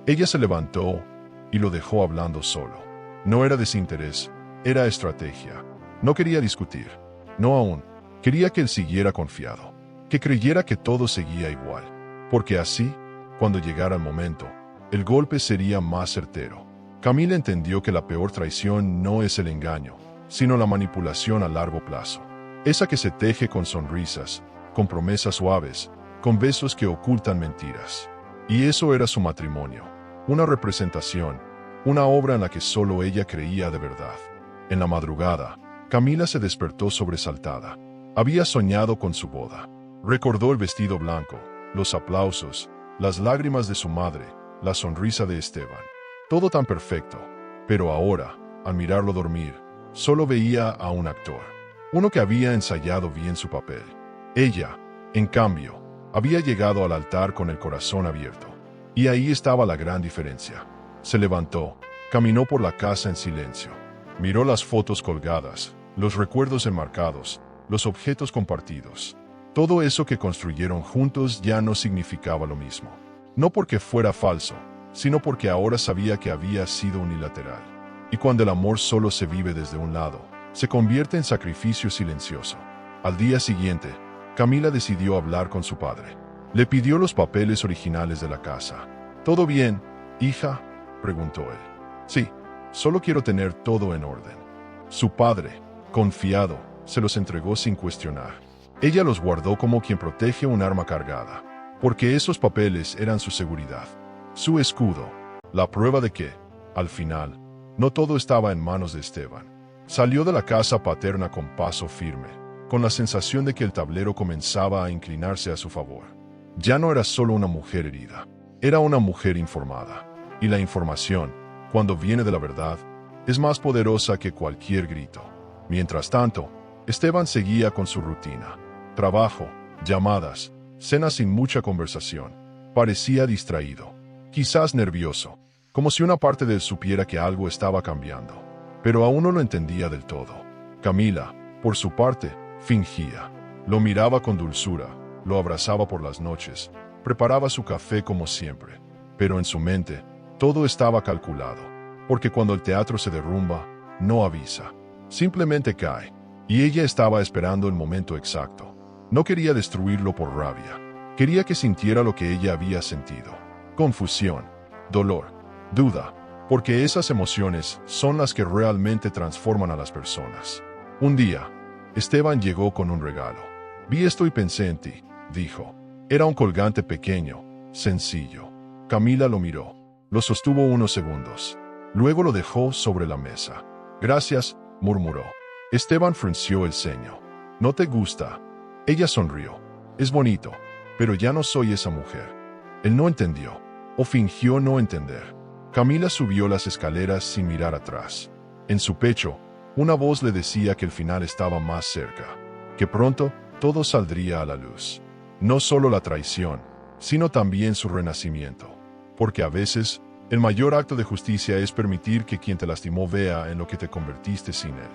Ella se levantó y lo dejó hablando solo. No era desinterés, era estrategia. No quería discutir. No aún. Quería que él siguiera confiado. Que creyera que todo seguía igual. Porque así, cuando llegara el momento, el golpe sería más certero. Camila entendió que la peor traición no es el engaño, sino la manipulación a largo plazo. Esa que se teje con sonrisas, con promesas suaves, con besos que ocultan mentiras. Y eso era su matrimonio. Una representación, una obra en la que solo ella creía de verdad. En la madrugada, Camila se despertó sobresaltada. Había soñado con su boda. Recordó el vestido blanco, los aplausos, las lágrimas de su madre, la sonrisa de Esteban. Todo tan perfecto. Pero ahora, al mirarlo dormir, solo veía a un actor. Uno que había ensayado bien su papel. Ella, en cambio, había llegado al altar con el corazón abierto. Y ahí estaba la gran diferencia. Se levantó, caminó por la casa en silencio. Miró las fotos colgadas, los recuerdos enmarcados, los objetos compartidos. Todo eso que construyeron juntos ya no significaba lo mismo. No porque fuera falso, sino porque ahora sabía que había sido unilateral. Y cuando el amor solo se vive desde un lado, se convierte en sacrificio silencioso. Al día siguiente, Camila decidió hablar con su padre. Le pidió los papeles originales de la casa. ¿Todo bien, hija?, preguntó él. Sí, solo quiero tener todo en orden. Su padre, confiado, se los entregó sin cuestionar. Ella los guardó como quien protege un arma cargada, porque esos papeles eran su seguridad, su escudo, la prueba de que, al final, no todo estaba en manos de Esteban. Salió de la casa paterna con paso firme, con la sensación de que el tablero comenzaba a inclinarse a su favor. Ya no era solo una mujer herida, era una mujer informada. Y la información, cuando viene de la verdad, es más poderosa que cualquier grito. Mientras tanto, Esteban seguía con su rutina. Trabajo, llamadas, cenas sin mucha conversación. Parecía distraído, quizás nervioso, como si una parte de él supiera que algo estaba cambiando. Pero aún no lo entendía del todo. Camila, por su parte, fingía. Lo miraba con dulzura, lo abrazaba por las noches, preparaba su café como siempre. Pero en su mente, todo estaba calculado, porque cuando el teatro se derrumba, no avisa. Simplemente cae. Y ella estaba esperando el momento exacto. No quería destruirlo por rabia. Quería que sintiera lo que ella había sentido. Confusión, dolor, duda, porque esas emociones son las que realmente transforman a las personas. Un día, Esteban llegó con un regalo. Vi esto y pensé en ti, dijo. Era un colgante pequeño, sencillo. Camila lo miró. Lo sostuvo unos segundos. Luego lo dejó sobre la mesa. Gracias, murmuró. Esteban frunció el ceño. ¿No te gusta? Ella sonrió. Es bonito, pero ya no soy esa mujer. Él no entendió, o fingió no entender. Camila subió las escaleras sin mirar atrás. En su pecho, una voz le decía que el final estaba más cerca, que pronto todo saldría a la luz. No solo la traición, sino también su renacimiento. Porque a veces, el mayor acto de justicia es permitir que quien te lastimó vea en lo que te convertiste sin él.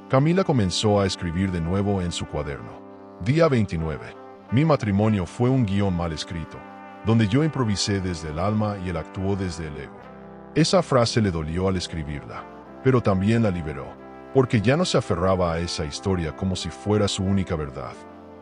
Camila comenzó a escribir de nuevo en su cuaderno. Día 29. Mi matrimonio fue un guión mal escrito, donde yo improvisé desde el alma y él actuó desde el ego. Esa frase le dolió al escribirla, pero también la liberó, porque ya no se aferraba a esa historia como si fuera su única verdad.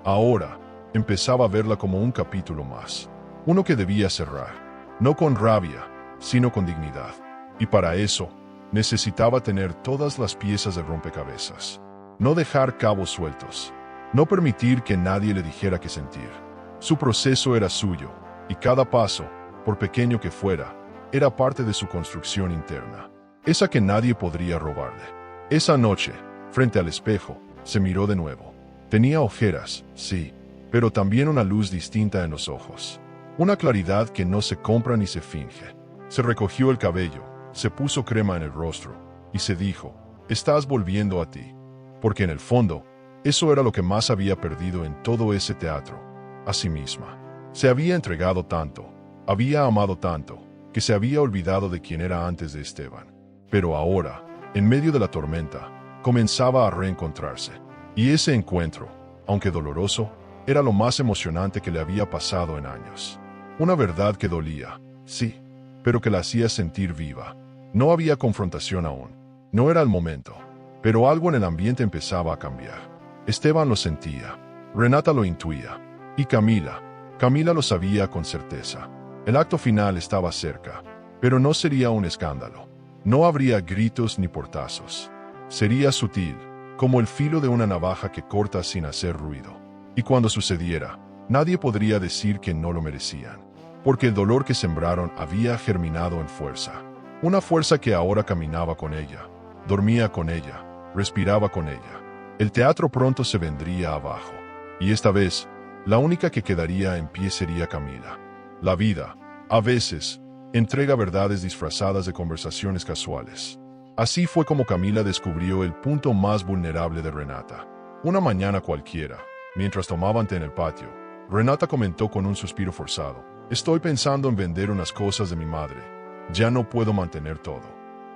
Ahora, empezaba a verla como un capítulo más, uno que debía cerrar, no con rabia, sino con dignidad. Y para eso, necesitaba tener todas las piezas del rompecabezas. No dejar cabos sueltos. No permitir que nadie le dijera qué sentir. Su proceso era suyo, y cada paso, por pequeño que fuera, era parte de su construcción interna. Esa que nadie podría robarle. Esa noche, frente al espejo, se miró de nuevo. Tenía ojeras, sí, pero también una luz distinta en los ojos. Una claridad que no se compra ni se finge. Se recogió el cabello, se puso crema en el rostro, y se dijo, estás volviendo a ti. Porque en el fondo, eso era lo que más había perdido en todo ese teatro, a sí misma. Se había entregado tanto, Había amado tanto, que se había olvidado de quién era antes de Esteban. Pero ahora, en medio de la tormenta, comenzaba a reencontrarse. Y ese encuentro, aunque doloroso, era lo más emocionante que le había pasado en años. Una verdad que dolía, sí, pero que la hacía sentir viva. No había confrontación aún. No era el momento. Pero algo en el ambiente empezaba a cambiar. Esteban lo sentía. Renata lo intuía. Y Camila lo sabía con certeza. El acto final estaba cerca. Pero no sería un escándalo. No habría gritos ni portazos. Sería sutil, como el filo de una navaja que corta sin hacer ruido. Y cuando sucediera, nadie podría decir que no lo merecían. Porque el dolor que sembraron había germinado en fuerza. Una fuerza que ahora caminaba con ella, dormía con ella, respiraba con ella. El teatro pronto se vendría abajo. Y esta vez, la única que quedaría en pie sería Camila. La vida, a veces, entrega verdades disfrazadas de conversaciones casuales. Así fue como Camila descubrió el punto más vulnerable de Renata. Una mañana cualquiera, mientras tomaban té en el patio, Renata comentó con un suspiro forzado: «Estoy pensando en vender unas cosas de mi madre. Ya no puedo mantener todo».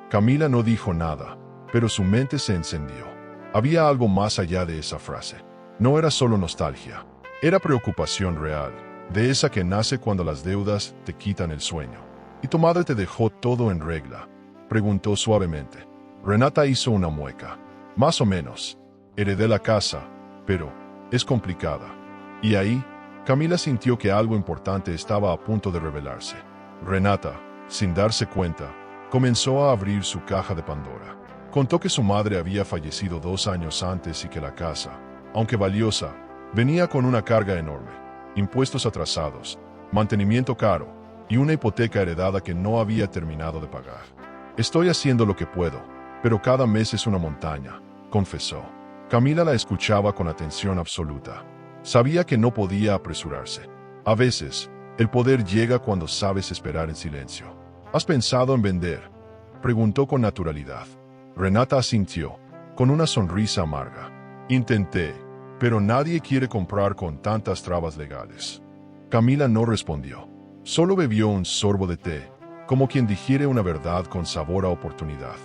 Camila no dijo nada, pero su mente se encendió. Había algo más allá de esa frase. No era solo nostalgia, era preocupación real, de esa que nace cuando las deudas te quitan el sueño. «¿Y tu madre te dejó todo en regla?», preguntó suavemente. Renata hizo una mueca. «Más o menos. Heredé la casa, pero es complicada». Y ahí, Camila sintió que algo importante estaba a punto de revelarse. Renata, sin darse cuenta, comenzó a abrir su caja de Pandora. Contó que su madre había fallecido 2 años antes y que la casa, aunque valiosa, venía con una carga enorme: impuestos atrasados, mantenimiento caro y una hipoteca heredada que no había terminado de pagar. «Estoy haciendo lo que puedo, pero cada mes es una montaña», confesó. Camila la escuchaba con atención absoluta. Sabía que no podía apresurarse. A veces, el poder llega cuando sabes esperar en silencio. «¿Has pensado en vender?», preguntó con naturalidad. Renata asintió, con una sonrisa amarga. «Intenté, pero nadie quiere comprar con tantas trabas legales». Camila no respondió. Solo bebió un sorbo de té, como quien digiere una verdad con sabor a oportunidad.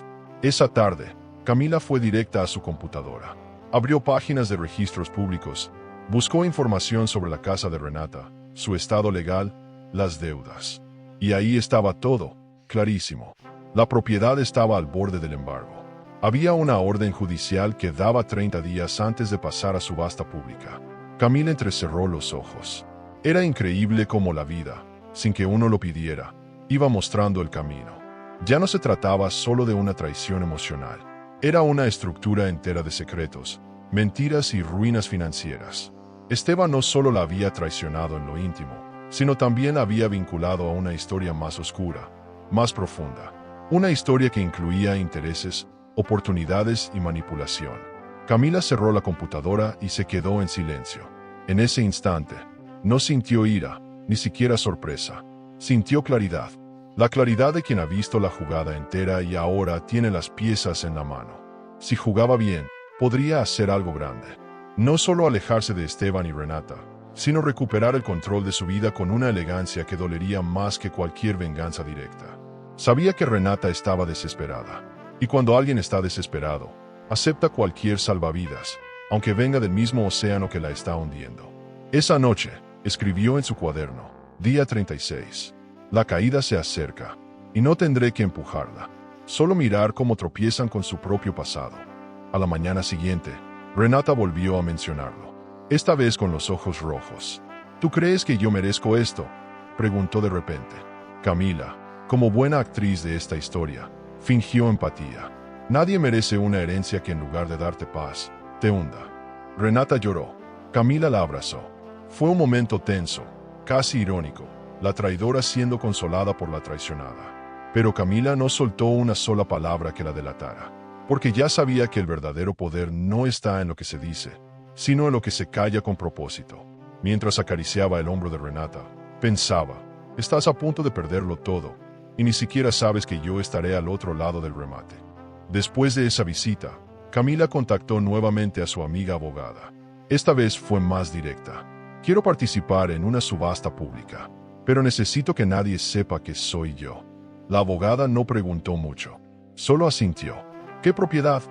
Esa tarde, Camila fue directa a su computadora. Abrió páginas de registros públicos, buscó información sobre la casa de Renata, su estado legal, las deudas. Y ahí estaba todo, clarísimo. La propiedad estaba al borde del embargo. Había una orden judicial que daba 30 días antes de pasar a subasta pública. Camila entrecerró los ojos. Era increíble cómo la vida, sin que uno lo pidiera, iba mostrando el camino. Ya no se trataba solo de una traición emocional. Era una estructura entera de secretos, mentiras y ruinas financieras. Esteban no solo la había traicionado en lo íntimo, sino también la había vinculado a una historia más oscura, más profunda. Una historia que incluía intereses, oportunidades y manipulación. Camila cerró la computadora y se quedó en silencio. En ese instante, no sintió ira, ni siquiera sorpresa. Sintió claridad. La claridad de quien ha visto la jugada entera y ahora tiene las piezas en la mano. Si jugaba bien, podría hacer algo grande. No solo alejarse de Esteban y Renata, sino recuperar el control de su vida con una elegancia que dolería más que cualquier venganza directa. Sabía que Renata estaba desesperada. Y cuando alguien está desesperado, acepta cualquier salvavidas, aunque venga del mismo océano que la está hundiendo. Esa noche, escribió en su cuaderno: «Día 36. La caída se acerca, y no tendré que empujarla, solo mirar cómo tropiezan con su propio pasado». A la mañana siguiente, Renata volvió a mencionarlo, esta vez con los ojos rojos. «¿Tú crees que yo merezco esto?», preguntó de repente. Camila, como buena actriz de esta historia, fingió empatía. «Nadie merece una herencia que en lugar de darte paz, te hunda». Renata lloró. Camila la abrazó. Fue un momento tenso, casi irónico, la traidora siendo consolada por la traicionada. Pero Camila no soltó una sola palabra que la delatara, porque ya sabía que el verdadero poder no está en lo que se dice, sino en lo que se calla con propósito. Mientras acariciaba el hombro de Renata, pensaba: «Estás a punto de perderlo todo, y ni siquiera sabes que yo estaré al otro lado del remate». Después de esa visita, Camila contactó nuevamente a su amiga abogada. Esta vez fue más directa. «Quiero participar en una subasta pública. pero necesito que nadie sepa que soy yo. La abogada no preguntó mucho. Solo asintió. ¿Qué propiedad?,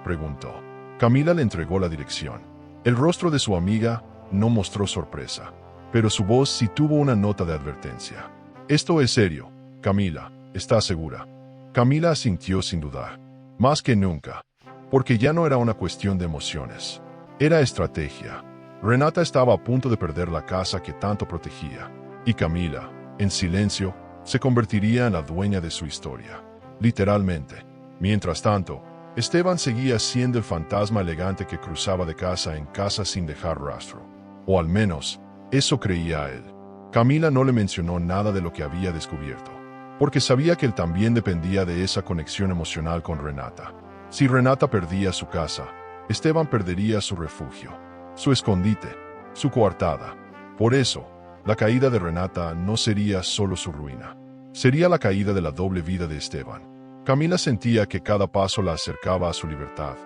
preguntó. Camila le entregó la dirección. El rostro de su amiga no mostró sorpresa, pero su voz sí tuvo una nota de advertencia. Esto es serio, Camila, ¿estás segura? Camila asintió sin dudar. Más que nunca. Porque ya no era una cuestión de emociones. Era estrategia. Renata estaba a punto de perder la casa que tanto protegía. Y Camila, en silencio, se convertiría en la dueña de su historia. Literalmente. Mientras tanto, Esteban seguía siendo el fantasma elegante que cruzaba de casa en casa sin dejar rastro. O al menos, eso creía él. Camila no le mencionó nada de lo que había descubierto, porque sabía que él también dependía de esa conexión emocional con Renata. Si Renata perdía su casa, Esteban perdería su refugio, su escondite, su coartada. Por eso, la caída de Renata no sería solo su ruina. Sería la caída de la doble vida de Esteban. Camila sentía que cada paso la acercaba a su libertad,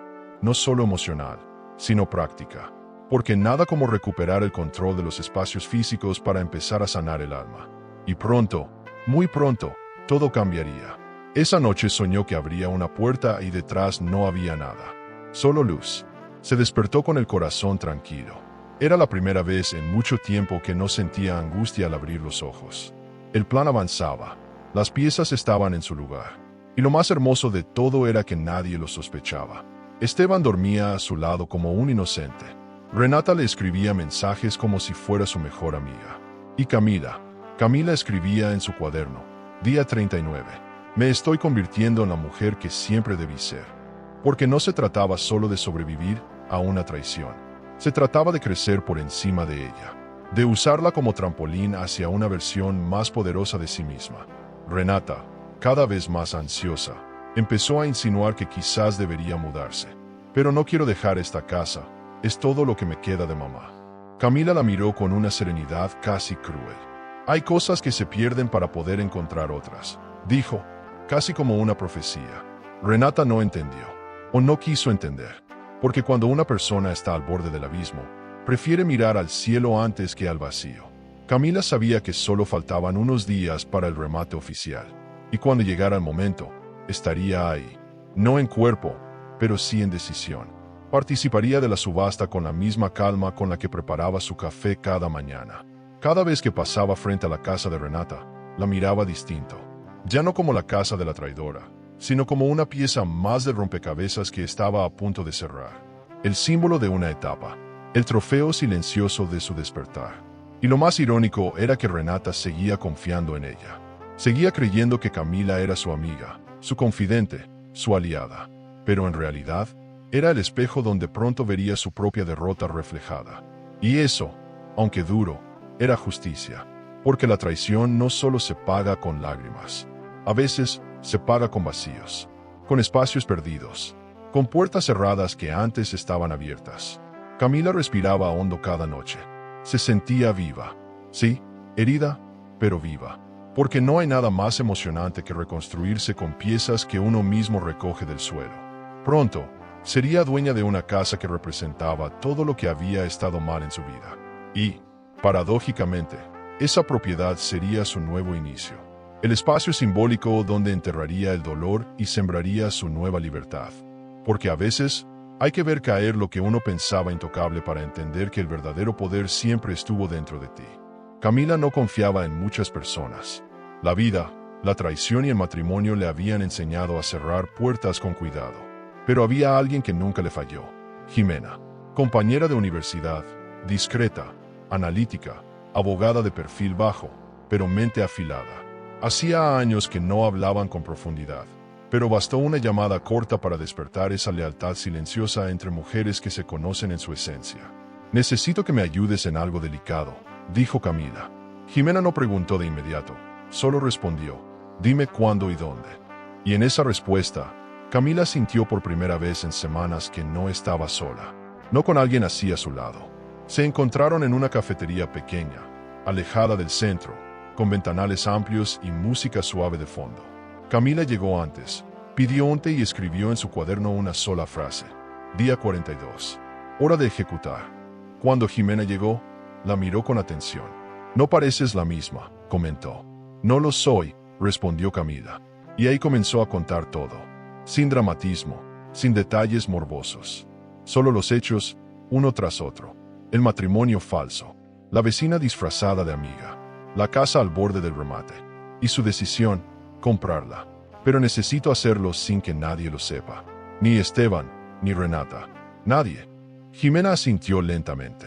no solo emocional, sino práctica. Porque nada como recuperar el control de los espacios físicos para empezar a sanar el alma. Y pronto, muy pronto, todo cambiaría. Esa noche soñó que abría una puerta y detrás no había nada. Solo luz. Se despertó con el corazón tranquilo. Era la primera vez en mucho tiempo que no sentía angustia al abrir los ojos. El plan avanzaba. Las piezas estaban en su lugar. Y lo más hermoso de todo era que nadie lo sospechaba. Esteban dormía a su lado como un inocente. Renata le escribía mensajes como si fuera su mejor amiga. Y Camila escribía en su cuaderno, día 39. Me estoy convirtiendo en la mujer que siempre debí ser. Porque no se trataba solo de sobrevivir a una traición. Se trataba de crecer por encima de ella. De usarla como trampolín hacia una versión más poderosa de sí misma. Renata, cada vez más ansiosa, empezó a insinuar que quizás debería mudarse. Pero no quiero dejar esta casa, es todo lo que me queda de mamá. Camila la miró con una serenidad casi cruel. Hay cosas que se pierden para poder encontrar otras, dijo, casi como una profecía. Renata no entendió, o no quiso entender, porque cuando una persona está al borde del abismo, prefiere mirar al cielo antes que al vacío. Camila sabía que solo faltaban unos días para el remate oficial. Y cuando llegara el momento, estaría ahí. No en cuerpo, pero sí en decisión. Participaría de la subasta con la misma calma con la que preparaba su café cada mañana. Cada vez que pasaba frente a la casa de Renata, la miraba distinto. Ya no como la casa de la traidora, sino como una pieza más del rompecabezas que estaba a punto de cerrar. El símbolo de una etapa, el trofeo silencioso de su despertar. Y lo más irónico era que Renata seguía confiando en ella. Seguía creyendo que Camila era su amiga, su confidente, su aliada. Pero en realidad, era el espejo donde pronto vería su propia derrota reflejada. Y eso, aunque duro, era justicia. Porque la traición no solo se paga con lágrimas. A veces, se paga con vacíos. Con espacios perdidos. Con puertas cerradas que antes estaban abiertas. Camila respiraba hondo cada noche. Se sentía viva. Sí, herida, pero viva. Porque no hay nada más emocionante que reconstruirse con piezas que uno mismo recoge del suelo. Pronto, sería dueña de una casa que representaba todo lo que había estado mal en su vida. Y, paradójicamente, esa propiedad sería su nuevo inicio. El espacio simbólico donde enterraría el dolor y sembraría su nueva libertad. Porque a veces, hay que ver caer lo que uno pensaba intocable para entender que el verdadero poder siempre estuvo dentro de ti. Camila no confiaba en muchas personas. La vida, la traición y el matrimonio le habían enseñado a cerrar puertas con cuidado. Pero había alguien que nunca le falló. Jimena, compañera de universidad, discreta, analítica, abogada de perfil bajo, pero mente afilada. Hacía años que no hablaban con profundidad, pero bastó una llamada corta para despertar esa lealtad silenciosa entre mujeres que se conocen en su esencia. Necesito que me ayudes en algo delicado, dijo Camila. Jimena no preguntó de inmediato, solo respondió, dime cuándo y dónde. Y en esa respuesta, Camila sintió por primera vez en semanas que no estaba sola, no con alguien así a su lado. Se encontraron en una cafetería pequeña, alejada del centro, con ventanales amplios y música suave de fondo. Camila llegó antes, pidió un té y escribió en su cuaderno una sola frase. Día 42. Hora de ejecutar. Cuando Jimena llegó, la miró con atención. No pareces la misma, comentó. No lo soy, respondió Camila. Y ahí comenzó a contar todo. Sin dramatismo, sin detalles morbosos. Solo los hechos, uno tras otro. El matrimonio falso. La vecina disfrazada de amiga. La casa al borde del remate. Y su decisión, comprarla. Pero necesito hacerlo sin que nadie lo sepa. Ni Esteban, ni Renata. Nadie. Jimena asintió lentamente.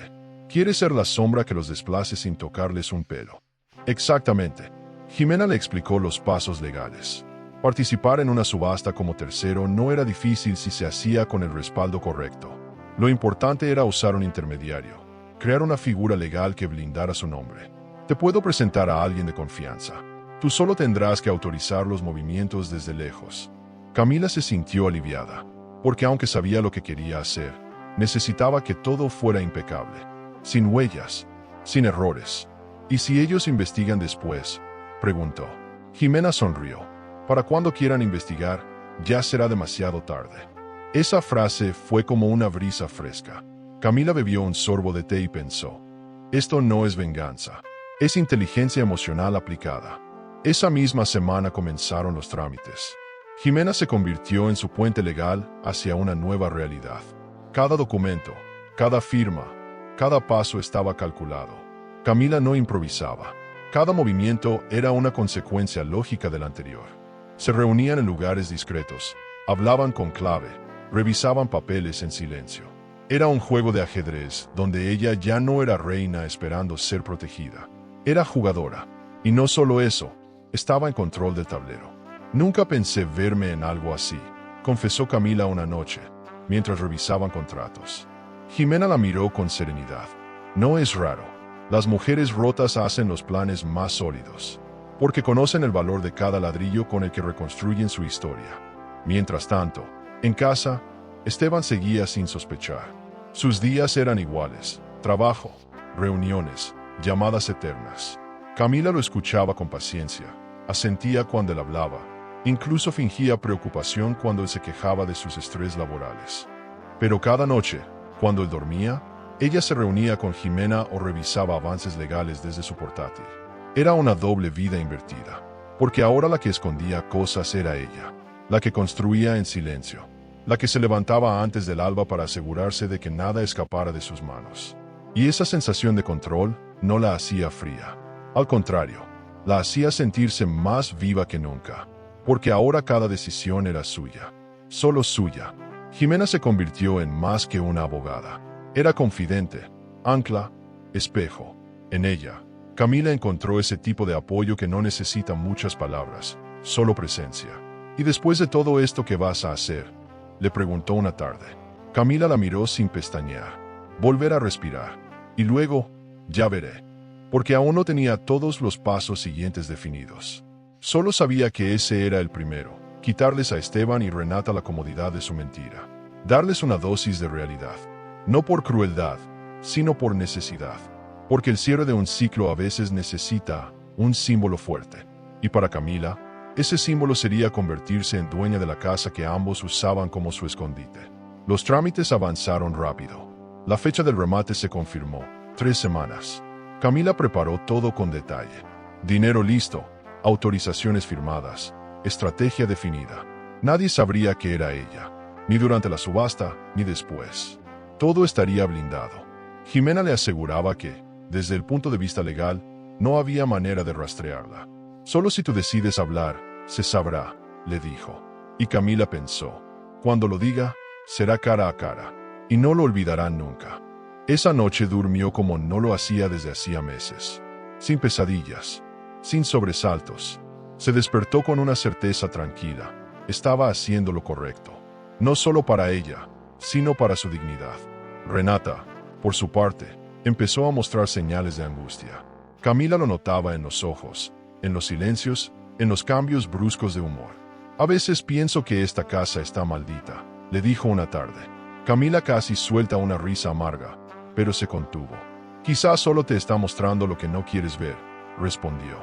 Quiere ser la sombra que los desplace sin tocarles un pelo. Exactamente. Jimena le explicó los pasos legales. Participar en una subasta como tercero no era difícil si se hacía con el respaldo correcto. Lo importante era usar un intermediario, crear una figura legal que blindara su nombre. Te puedo presentar a alguien de confianza. Tú solo tendrás que autorizar los movimientos desde lejos. Camila se sintió aliviada, porque aunque sabía lo que quería hacer, necesitaba que todo fuera impecable, sin huellas, sin errores. ¿Y si ellos investigan después?, preguntó. Jimena sonrió. Para cuando quieran investigar, ya será demasiado tarde. Esa frase fue como una brisa fresca. Camila bebió un sorbo de té y pensó. Esto no es venganza. Es inteligencia emocional aplicada. Esa misma semana comenzaron los trámites. Jimena se convirtió en su puente legal hacia una nueva realidad. Cada documento, cada firma, cada paso estaba calculado. Camila no improvisaba. Cada movimiento era una consecuencia lógica del anterior. Se reunían en lugares discretos, hablaban con clave, revisaban papeles en silencio. Era un juego de ajedrez donde ella ya no era reina esperando ser protegida. Era jugadora. Y no solo eso, estaba en control del tablero. Nunca pensé verme en algo así, confesó Camila una noche, mientras revisaban contratos. Jimena la miró con serenidad. No es raro. Las mujeres rotas hacen los planes más sólidos, porque conocen el valor de cada ladrillo con el que reconstruyen su historia. Mientras tanto, en casa, Esteban seguía sin sospechar. Sus días eran iguales: trabajo, reuniones, llamadas eternas. Camila lo escuchaba con paciencia, asentía cuando él hablaba, incluso fingía preocupación cuando él se quejaba de sus estrés laborales. Pero cada noche, cuando él dormía, ella se reunía con Jimena o revisaba avances legales desde su portátil. Era una doble vida invertida, porque ahora la que escondía cosas era ella, la que construía en silencio, la que se levantaba antes del alba para asegurarse de que nada escapara de sus manos. Y esa sensación de control no la hacía fría. Al contrario, la hacía sentirse más viva que nunca, porque ahora cada decisión era suya, solo suya. Jimena se convirtió en más que una abogada. Era confidente, ancla, espejo. En ella, Camila encontró ese tipo de apoyo que no necesita muchas palabras, solo presencia. ¿Y después de todo esto qué vas a hacer?, le preguntó una tarde. Camila la miró sin pestañear. Volver a respirar. Y luego, ya veré. Porque aún no tenía todos los pasos siguientes definidos. Solo sabía que ese era el primero: quitarles a Esteban y Renata la comodidad de su mentira. Darles una dosis de realidad. No por crueldad, sino por necesidad. Porque el cierre de un ciclo a veces necesita un símbolo fuerte. Y para Camila, ese símbolo sería convertirse en dueña de la casa que ambos usaban como su escondite. Los trámites avanzaron rápido. La fecha del remate se confirmó: 3 semanas. Camila preparó todo con detalle. Dinero listo, autorizaciones firmadas, estrategia definida. Nadie sabría que era ella, ni durante la subasta, ni después. Todo estaría blindado. Jimena le aseguraba que, desde el punto de vista legal, no había manera de rastrearla. Solo si tú decides hablar, se sabrá, le dijo. Y Camila pensó: cuando lo diga, será cara a cara, y no lo olvidarán nunca. Esa noche durmió como no lo hacía desde hacía meses. Sin pesadillas, sin sobresaltos. Se despertó con una certeza tranquila: estaba haciendo lo correcto. No solo para ella, sino para su dignidad. Renata, por su parte, empezó a mostrar señales de angustia. Camila lo notaba en los ojos, en los silencios, en los cambios bruscos de humor. A veces pienso que esta casa está maldita, le dijo una tarde. Camila casi suelta una risa amarga, pero se contuvo. Quizás solo te está mostrando lo que no quieres ver, respondió.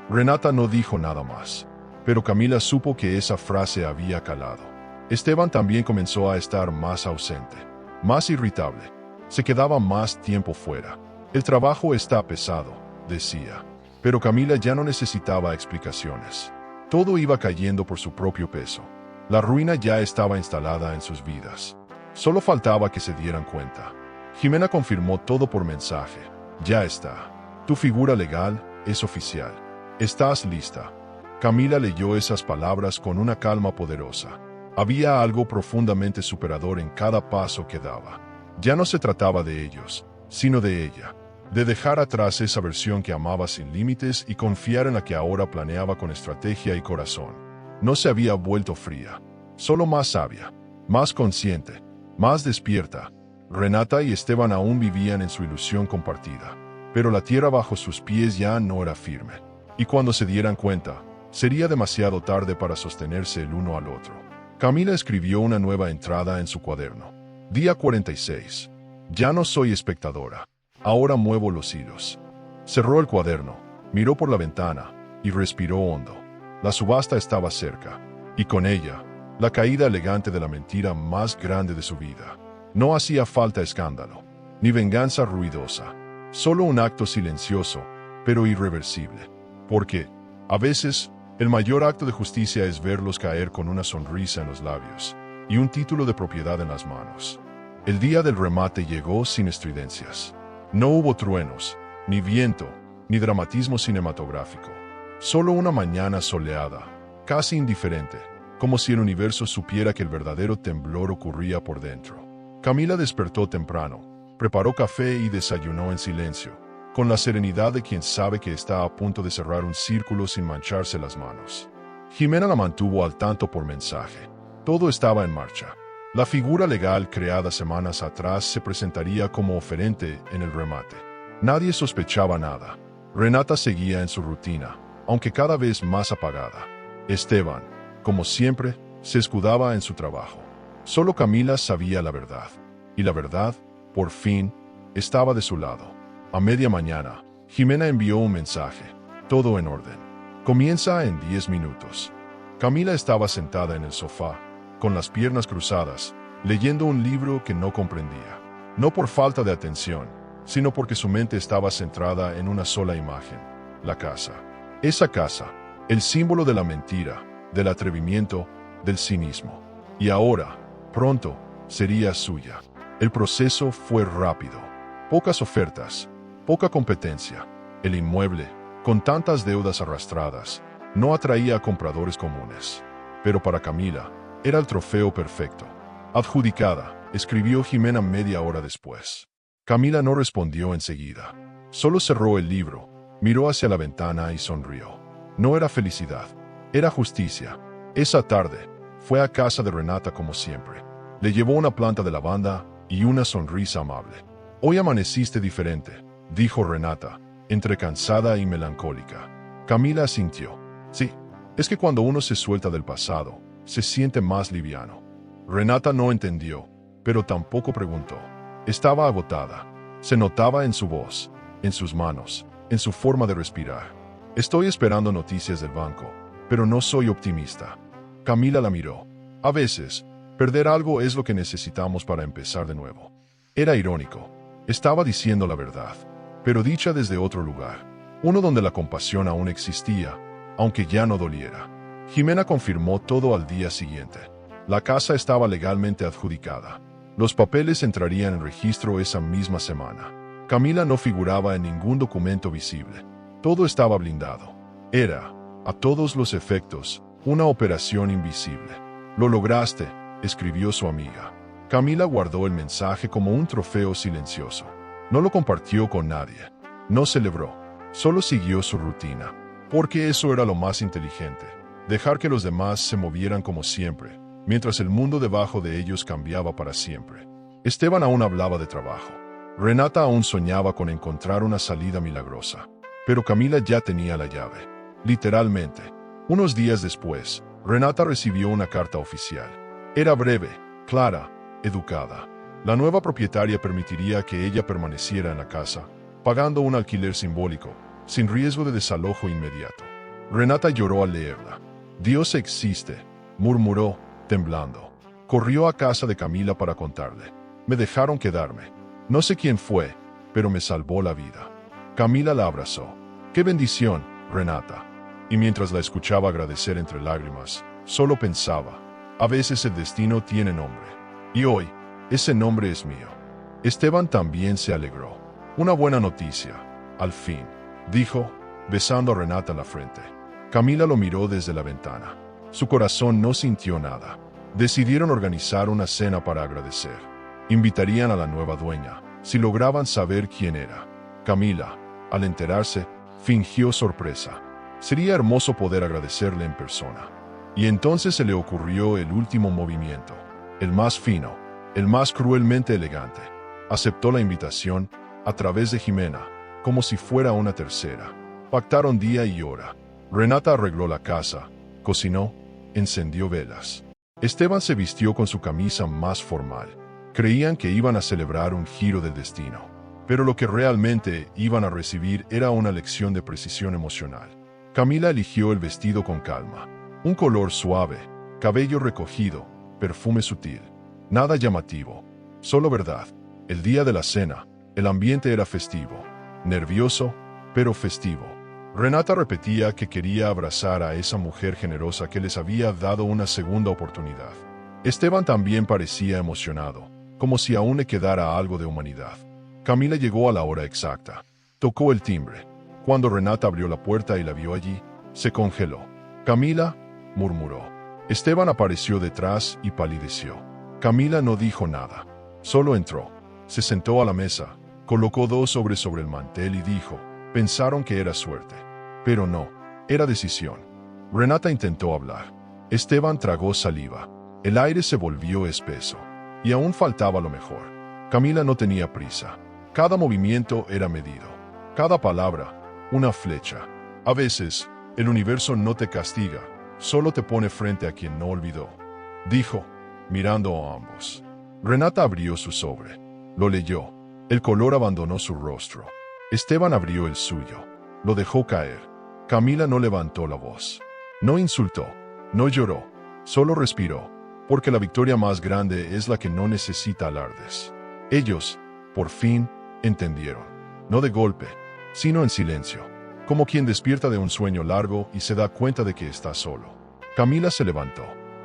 Renata no dijo nada más, pero Camila supo que esa frase había calado. Esteban también comenzó a estar más ausente, más irritable. Se quedaba más tiempo fuera. El trabajo está pesado, decía. Pero Camila ya no necesitaba explicaciones. Todo iba cayendo por su propio peso. La ruina ya estaba instalada en sus vidas. Solo faltaba que se dieran cuenta. Jimena confirmó todo por mensaje. Ya está. Tu figura legal es oficial. Estás lista. Camila leyó esas palabras con una calma poderosa. Había algo profundamente superador en cada paso que daba. Ya no se trataba de ellos, sino de ella. De dejar atrás esa versión que amaba sin límites y confiar en la que ahora planeaba con estrategia y corazón. No se había vuelto fría, solo más sabia, más consciente, más despierta. Renata y Esteban aún vivían en su ilusión compartida, pero la tierra bajo sus pies ya no era firme. Y cuando se dieran cuenta, sería demasiado tarde para sostenerse el uno al otro. Camila escribió una nueva entrada en su cuaderno. Día 46. Ya no soy espectadora. Ahora muevo los hilos. Cerró el cuaderno, miró por la ventana y respiró hondo. La subasta estaba cerca, y con ella, la caída elegante de la mentira más grande de su vida. No hacía falta escándalo, ni venganza ruidosa, solo un acto silencioso, pero irreversible. Porque, a veces, el mayor acto de justicia es verlos caer con una sonrisa en los labios y un título de propiedad en las manos. El día del remate llegó sin estridencias. No hubo truenos, ni viento, ni dramatismo cinematográfico. Solo una mañana soleada, casi indiferente, como si el universo supiera que el verdadero temblor ocurría por dentro. Camila despertó temprano, preparó café y desayunó en silencio, con la serenidad de quien sabe que está a punto de cerrar un círculo sin mancharse las manos. Jimena la mantuvo al tanto por mensaje. Todo estaba en marcha. La figura legal creada semanas atrás se presentaría como oferente en el remate. Nadie sospechaba nada. Renata seguía en su rutina, aunque cada vez más apagada. Esteban, como siempre, se escudaba en su trabajo. Solo Camila sabía la verdad. Y la verdad, por fin, estaba de su lado. A media mañana, Jimena envió un mensaje. Todo en orden. Comienza en 10 minutos. Camila estaba sentada en el sofá, con las piernas cruzadas, leyendo un libro que no comprendía. No por falta de atención, sino porque su mente estaba centrada en una sola imagen: la casa. Esa casa, el símbolo de la mentira, del atrevimiento, del cinismo. Y ahora, pronto, sería suya. El proceso fue rápido. Pocas ofertas, poca competencia. El inmueble, con tantas deudas arrastradas, no atraía a compradores comunes. Pero para Camila, era el trofeo perfecto. Adjudicada, escribió Jimena media hora después. Camila no respondió enseguida. Solo cerró el libro, miró hacia la ventana y sonrió. No era felicidad, era justicia. Esa tarde, fue a casa de Renata como siempre. Le llevó una planta de lavanda y una sonrisa amable. Hoy amaneciste diferente, dijo Renata, entre cansada y melancólica. Camila asintió. Sí, es que cuando uno se suelta del pasado, se siente más liviano. Renata no entendió, pero tampoco preguntó. Estaba agotada. Se notaba en su voz, en sus manos, en su forma de respirar. Estoy esperando noticias del banco, pero no soy optimista. Camila la miró. A veces, perder algo es lo que necesitamos para empezar de nuevo. Era irónico. Estaba diciendo la verdad, pero dicha desde otro lugar. Uno donde la compasión aún existía, aunque ya no doliera. Jimena confirmó todo al día siguiente. La casa estaba legalmente adjudicada. Los papeles entrarían en registro esa misma semana. Camila no figuraba en ningún documento visible. Todo estaba blindado. Era, a todos los efectos, una operación invisible. Lo lograste, escribió su amiga. Camila guardó el mensaje como un trofeo silencioso. No lo compartió con nadie. No celebró. Solo siguió su rutina. Porque eso era lo más inteligente. Dejar que los demás se movieran como siempre, mientras el mundo debajo de ellos cambiaba para siempre. Esteban aún hablaba de trabajo. Renata aún soñaba con encontrar una salida milagrosa. Pero Camila ya tenía la llave. Literalmente. Unos días después, Renata recibió una carta oficial. Era breve, clara, educada. La nueva propietaria permitiría que ella permaneciera en la casa, pagando un alquiler simbólico, sin riesgo de desalojo inmediato. Renata lloró al leerla. Dios existe, murmuró, temblando. Corrió a casa de Camila para contarle. Me dejaron quedarme. No sé quién fue, pero me salvó la vida. Camila la abrazó. ¡Qué bendición, Renata! Y mientras la escuchaba agradecer entre lágrimas, solo pensaba, a veces el destino tiene nombre. Y hoy, ese nombre es mío. Esteban también se alegró. Una buena noticia, al fin, dijo, besando a Renata en la frente. Camila lo miró desde la ventana. Su corazón no sintió nada. Decidieron organizar una cena para agradecer. Invitarían a la nueva dueña, si lograban saber quién era. Camila, al enterarse, fingió sorpresa. Sería hermoso poder agradecerle en persona. Y entonces se le ocurrió el último movimiento, el más fino, el más cruelmente elegante. Aceptó la invitación, a través de Jimena, como si fuera una tercera. Pactaron día y hora. Renata arregló la casa, cocinó, encendió velas. Esteban se vistió con su camisa más formal. Creían que iban a celebrar un giro del destino, pero lo que realmente iban a recibir era una lección de precisión emocional. Camila eligió el vestido con calma. Un color suave, cabello recogido, perfume sutil. Nada llamativo, solo verdad. El día de la cena, el ambiente era festivo. Nervioso, pero festivo. Renata repetía que quería abrazar a esa mujer generosa que les había dado una segunda oportunidad. Esteban también parecía emocionado, como si aún le quedara algo de humanidad. Camila llegó a la hora exacta. Tocó el timbre. Cuando Renata abrió la puerta y la vio allí, se congeló. «Camila», murmuró. Esteban apareció detrás y palideció. Camila no dijo nada. Solo entró. Se sentó a la mesa, colocó 2 sobres sobre el mantel y dijo, pensaron que era suerte. Pero no, era decisión. Renata intentó hablar. Esteban tragó saliva. El aire se volvió espeso. Y aún faltaba lo mejor. Camila no tenía prisa. Cada movimiento era medido. Cada palabra, una flecha. A veces, el universo no te castiga, solo te pone frente a quien no olvidó. Dijo, mirando a ambos. Renata abrió su sobre. Lo leyó. El color abandonó su rostro. Esteban abrió el suyo. Lo dejó caer. Camila no levantó la voz. No insultó. No lloró. Solo respiró. Porque la victoria más grande es la que no necesita alardes. Ellos, por fin, entendieron. No de golpe, sino en silencio. Como quien despierta de un sueño largo y se da cuenta de que está solo. Camila se levantó.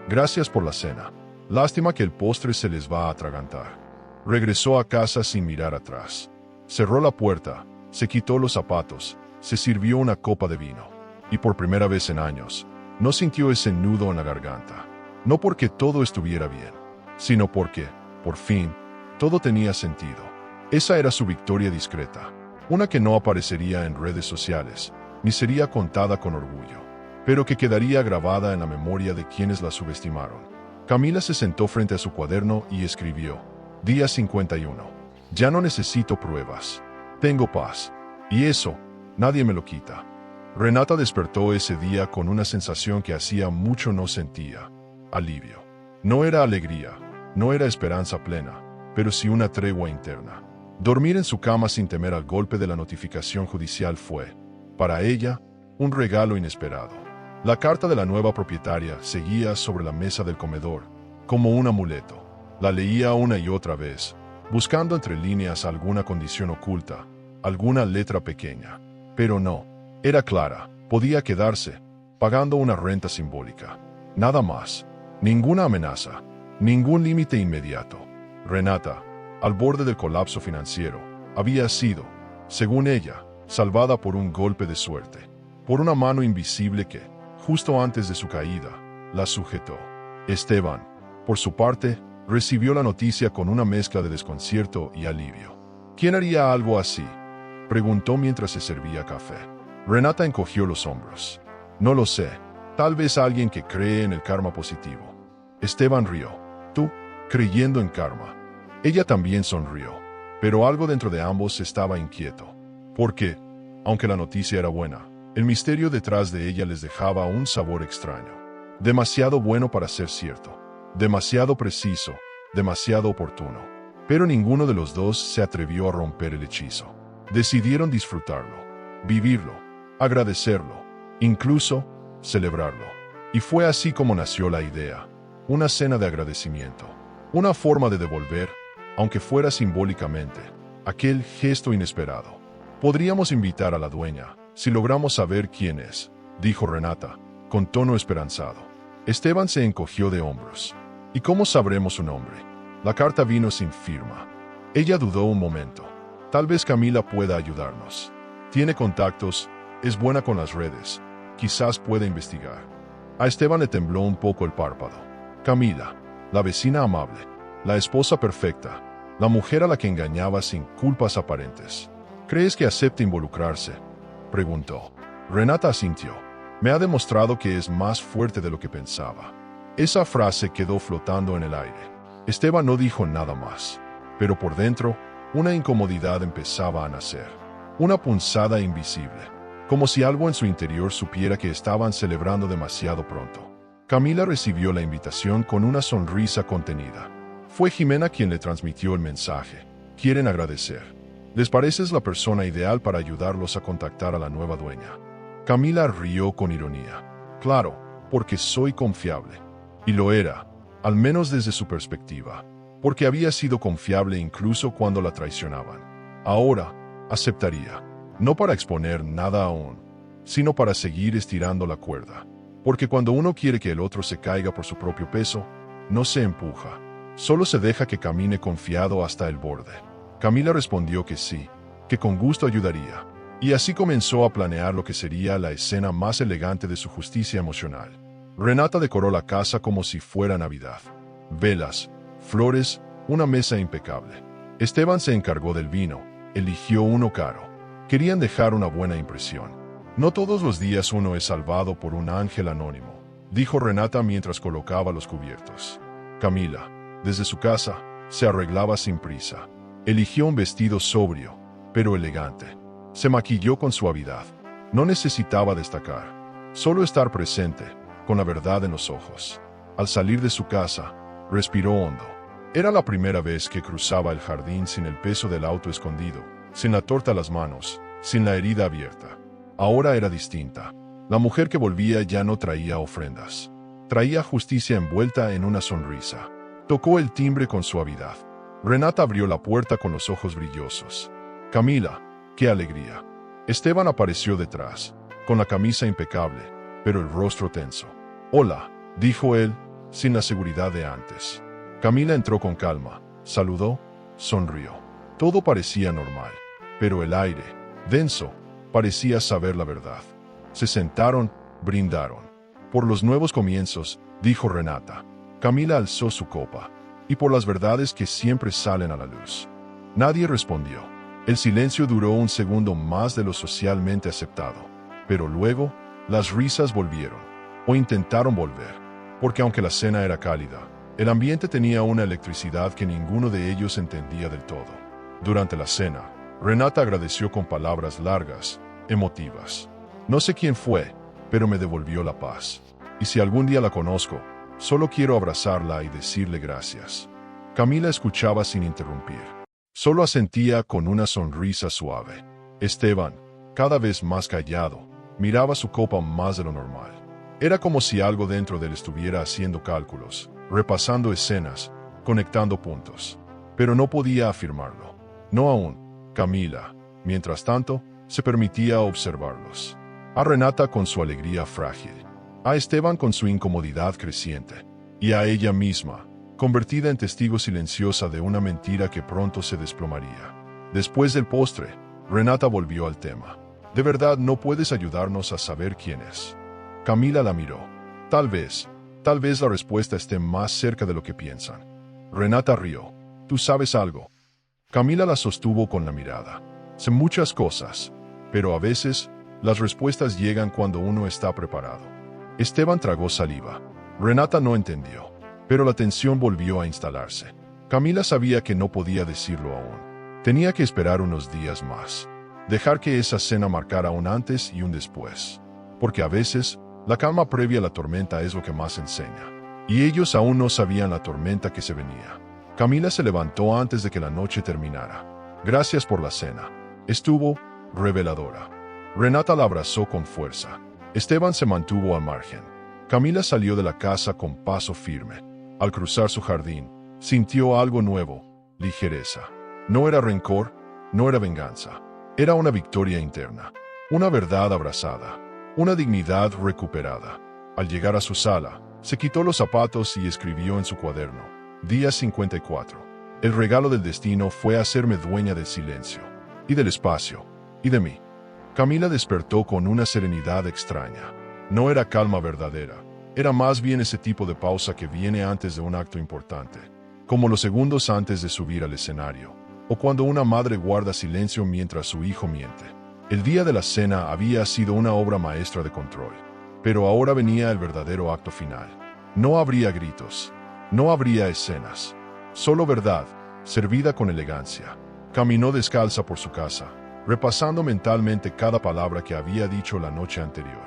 Gracias por la cena. Lástima que el postre se les va a atragantar. Regresó a casa sin mirar atrás. Cerró la puerta, se quitó los zapatos, se sirvió una copa de vino. Y por primera vez en años, no sintió ese nudo en la garganta. No porque todo estuviera bien, sino porque, por fin, todo tenía sentido. Esa era su victoria discreta, una que no aparecería en redes sociales, ni sería contada con orgullo, pero que quedaría grabada en la memoria de quienes la subestimaron. Camila se sentó frente a su cuaderno y escribió, Día 51. Ya no necesito pruebas. Tengo paz. Y eso, nadie me lo quita. Renata despertó ese día con una sensación que hacía mucho no sentía. Alivio. No era alegría, no era esperanza plena, pero sí una tregua interna. Dormir en su cama sin temer al golpe de la notificación judicial fue, para ella, un regalo inesperado. La carta de la nueva propietaria seguía sobre la mesa del comedor, como un amuleto. La leía una y otra vez, buscando entre líneas alguna condición oculta, alguna letra pequeña. Pero no, era clara, podía quedarse, pagando una renta simbólica. Nada más. Ninguna amenaza, ningún límite inmediato. Renata, al borde del colapso financiero, había sido, según ella, salvada por un golpe de suerte, por una mano invisible que, justo antes de su caída, la sujetó. Esteban, por su parte, recibió la noticia con una mezcla de desconcierto y alivio. ¿Quién haría algo así?, preguntó mientras se servía café. Renata encogió los hombros. No lo sé, tal vez alguien que cree en el karma positivo. Esteban rió. Tú, creyendo en karma. Ella también sonrió, pero algo dentro de ambos estaba inquieto. Porque, aunque la noticia era buena, el misterio detrás de ella les dejaba un sabor extraño. Demasiado bueno para ser cierto. Demasiado preciso, demasiado oportuno. Pero ninguno de los dos se atrevió a romper el hechizo. Decidieron disfrutarlo, vivirlo, agradecerlo, incluso celebrarlo. Y fue así como nació la idea. Una cena de agradecimiento. Una forma de devolver, aunque fuera simbólicamente, aquel gesto inesperado. Podríamos invitar a la dueña, Si logramos saber quién es, dijo Renata, con tono esperanzado. Esteban se encogió de hombros. ¿Y cómo sabremos su nombre? La carta vino sin firma. Ella dudó un momento. Tal vez Camila pueda ayudarnos. Tiene contactos, es buena con las redes. Quizás pueda investigar. A Esteban le tembló un poco el párpado. Camila, la vecina amable, la esposa perfecta, la mujer a la que engañaba sin culpas aparentes. ¿Crees que acepte involucrarse?, preguntó. Renata asintió. Me ha demostrado que es más fuerte de lo que pensaba. Esa frase quedó flotando en el aire. Esteban no dijo nada más, pero por dentro, una incomodidad empezaba a nacer. Una punzada invisible, como si algo en su interior supiera que estaban celebrando demasiado pronto. Camila recibió la invitación con una sonrisa contenida. Fue Jimena quien le transmitió el mensaje. Quieren agradecer. ¿Les pareces la persona ideal para ayudarlos a contactar a la nueva dueña? Camila rió con ironía. Claro, porque soy confiable. Y lo era, al menos desde su perspectiva, porque había sido confiable incluso cuando la traicionaban. Ahora, aceptaría, no para exponer nada aún, sino para seguir estirando la cuerda. Porque cuando uno quiere que el otro se caiga por su propio peso, no se empuja, solo se deja que camine confiado hasta el borde. Camila respondió que sí, que con gusto ayudaría, y así comenzó a planear lo que sería la escena más elegante de su justicia emocional. Renata decoró la casa como si fuera Navidad. Velas, flores, una mesa impecable. Esteban se encargó del vino, eligió uno caro. Querían dejar una buena impresión. No todos los días uno es salvado por un ángel anónimo, dijo Renata mientras colocaba los cubiertos. Camila, desde su casa, se arreglaba sin prisa. Eligió un vestido sobrio, pero elegante. Se maquilló con suavidad. No necesitaba destacar, solo estar presente, con la verdad en los ojos. Al salir de su casa, respiró hondo. Era la primera vez que cruzaba el jardín sin el peso del auto escondido, sin la torta a las manos, sin la herida abierta. Ahora era distinta. La mujer que volvía ya no traía ofrendas. Traía justicia envuelta en una sonrisa. Tocó el timbre con suavidad. Renata abrió la puerta con los ojos brillosos. Camila, qué alegría. Esteban apareció detrás, con la camisa impecable, pero el rostro tenso. Hola, dijo él, sin la seguridad de antes. Camila entró con calma, saludó, sonrió. Todo parecía normal, pero el aire, denso, parecía saber la verdad. Se sentaron, brindaron. Por los nuevos comienzos, dijo Renata. Camila alzó su copa. Y por las verdades que siempre salen a la luz. Nadie respondió. El silencio duró un segundo más de lo socialmente aceptado. Pero luego, las risas volvieron. O intentaron volver. Porque aunque la cena era cálida, el ambiente tenía una electricidad que ninguno de ellos entendía del todo. Durante la cena, Renata agradeció con palabras largas, emotivas. No sé quién fue, pero me devolvió la paz. Y si algún día la conozco, solo quiero abrazarla y decirle gracias. Camila escuchaba sin interrumpir. Solo asentía con una sonrisa suave. Esteban, cada vez más callado, miraba su copa más de lo normal. Era como si algo dentro de él estuviera haciendo cálculos, repasando escenas, conectando puntos. Pero no podía afirmarlo. No aún. Camila, mientras tanto, se permitía observarlos. A Renata con su alegría frágil. A Esteban con su incomodidad creciente, y a ella misma, convertida en testigo silenciosa de una mentira que pronto se desplomaría. Después del postre, Renata volvió al tema. ¿De verdad no puedes ayudarnos a saber quién es? Camila la miró. Tal vez la respuesta esté más cerca de lo que piensan. Renata rió. ¿Tú sabes algo? Camila la sostuvo con la mirada. Sé muchas cosas, pero a veces, las respuestas llegan cuando uno está preparado. Esteban tragó saliva. Renata no entendió, pero la tensión volvió a instalarse. Camila sabía que no podía decirlo aún. Tenía que esperar unos días más. Dejar que esa cena marcara un antes y un después. Porque a veces, la calma previa a la tormenta es lo que más enseña. Y ellos aún no sabían la tormenta que se venía. Camila se levantó antes de que la noche terminara. Gracias por la cena. Estuvo reveladora. Renata la abrazó con fuerza. Esteban se mantuvo al margen. Camila salió de la casa con paso firme. Al cruzar su jardín, sintió algo nuevo, ligereza. No era rencor, no era venganza. Era una victoria interna. Una verdad abrazada, una dignidad recuperada. Al llegar a su sala, se quitó los zapatos y escribió en su cuaderno: Día 54. El regalo del destino fue hacerme dueña del silencio, y del espacio, y de mí. Camila despertó con una serenidad extraña. No era calma verdadera, era más bien ese tipo de pausa que viene antes de un acto importante, como los segundos antes de subir al escenario, o cuando una madre guarda silencio mientras su hijo miente. El día de la cena había sido una obra maestra de control, pero ahora venía el verdadero acto final. No habría gritos, no habría escenas, solo verdad, servida con elegancia. Caminó descalza por su casa, repasando mentalmente cada palabra que había dicho la noche anterior.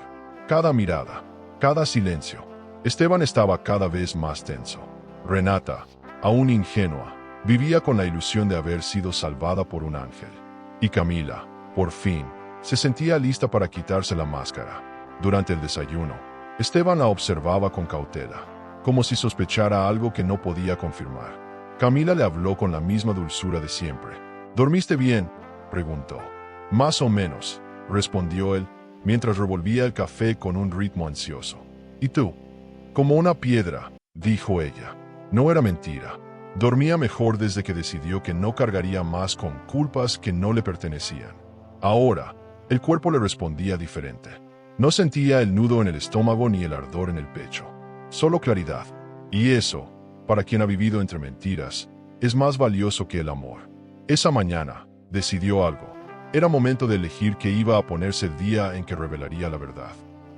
Cada mirada, cada silencio. Esteban estaba cada vez más tenso. Renata, aún ingenua, vivía con la ilusión de haber sido salvada por un ángel. Y Camila, por fin, se sentía lista para quitarse la máscara. Durante el desayuno, Esteban la observaba con cautela, como si sospechara algo que no podía confirmar. Camila le habló con la misma dulzura de siempre. ¿Dormiste bien?, preguntó. Más o menos, respondió él, mientras revolvía el café con un ritmo ansioso. ¿Y tú? Como una piedra, dijo ella. No era mentira. Dormía mejor desde que decidió que no cargaría más con culpas que no le pertenecían. Ahora, el cuerpo le respondía diferente. No sentía el nudo en el estómago ni el ardor en el pecho. Solo claridad. Y eso, para quien ha vivido entre mentiras, es más valioso que el amor. Esa mañana, decidió algo. Era momento de elegir qué iba a ponerse el día en que revelaría la verdad.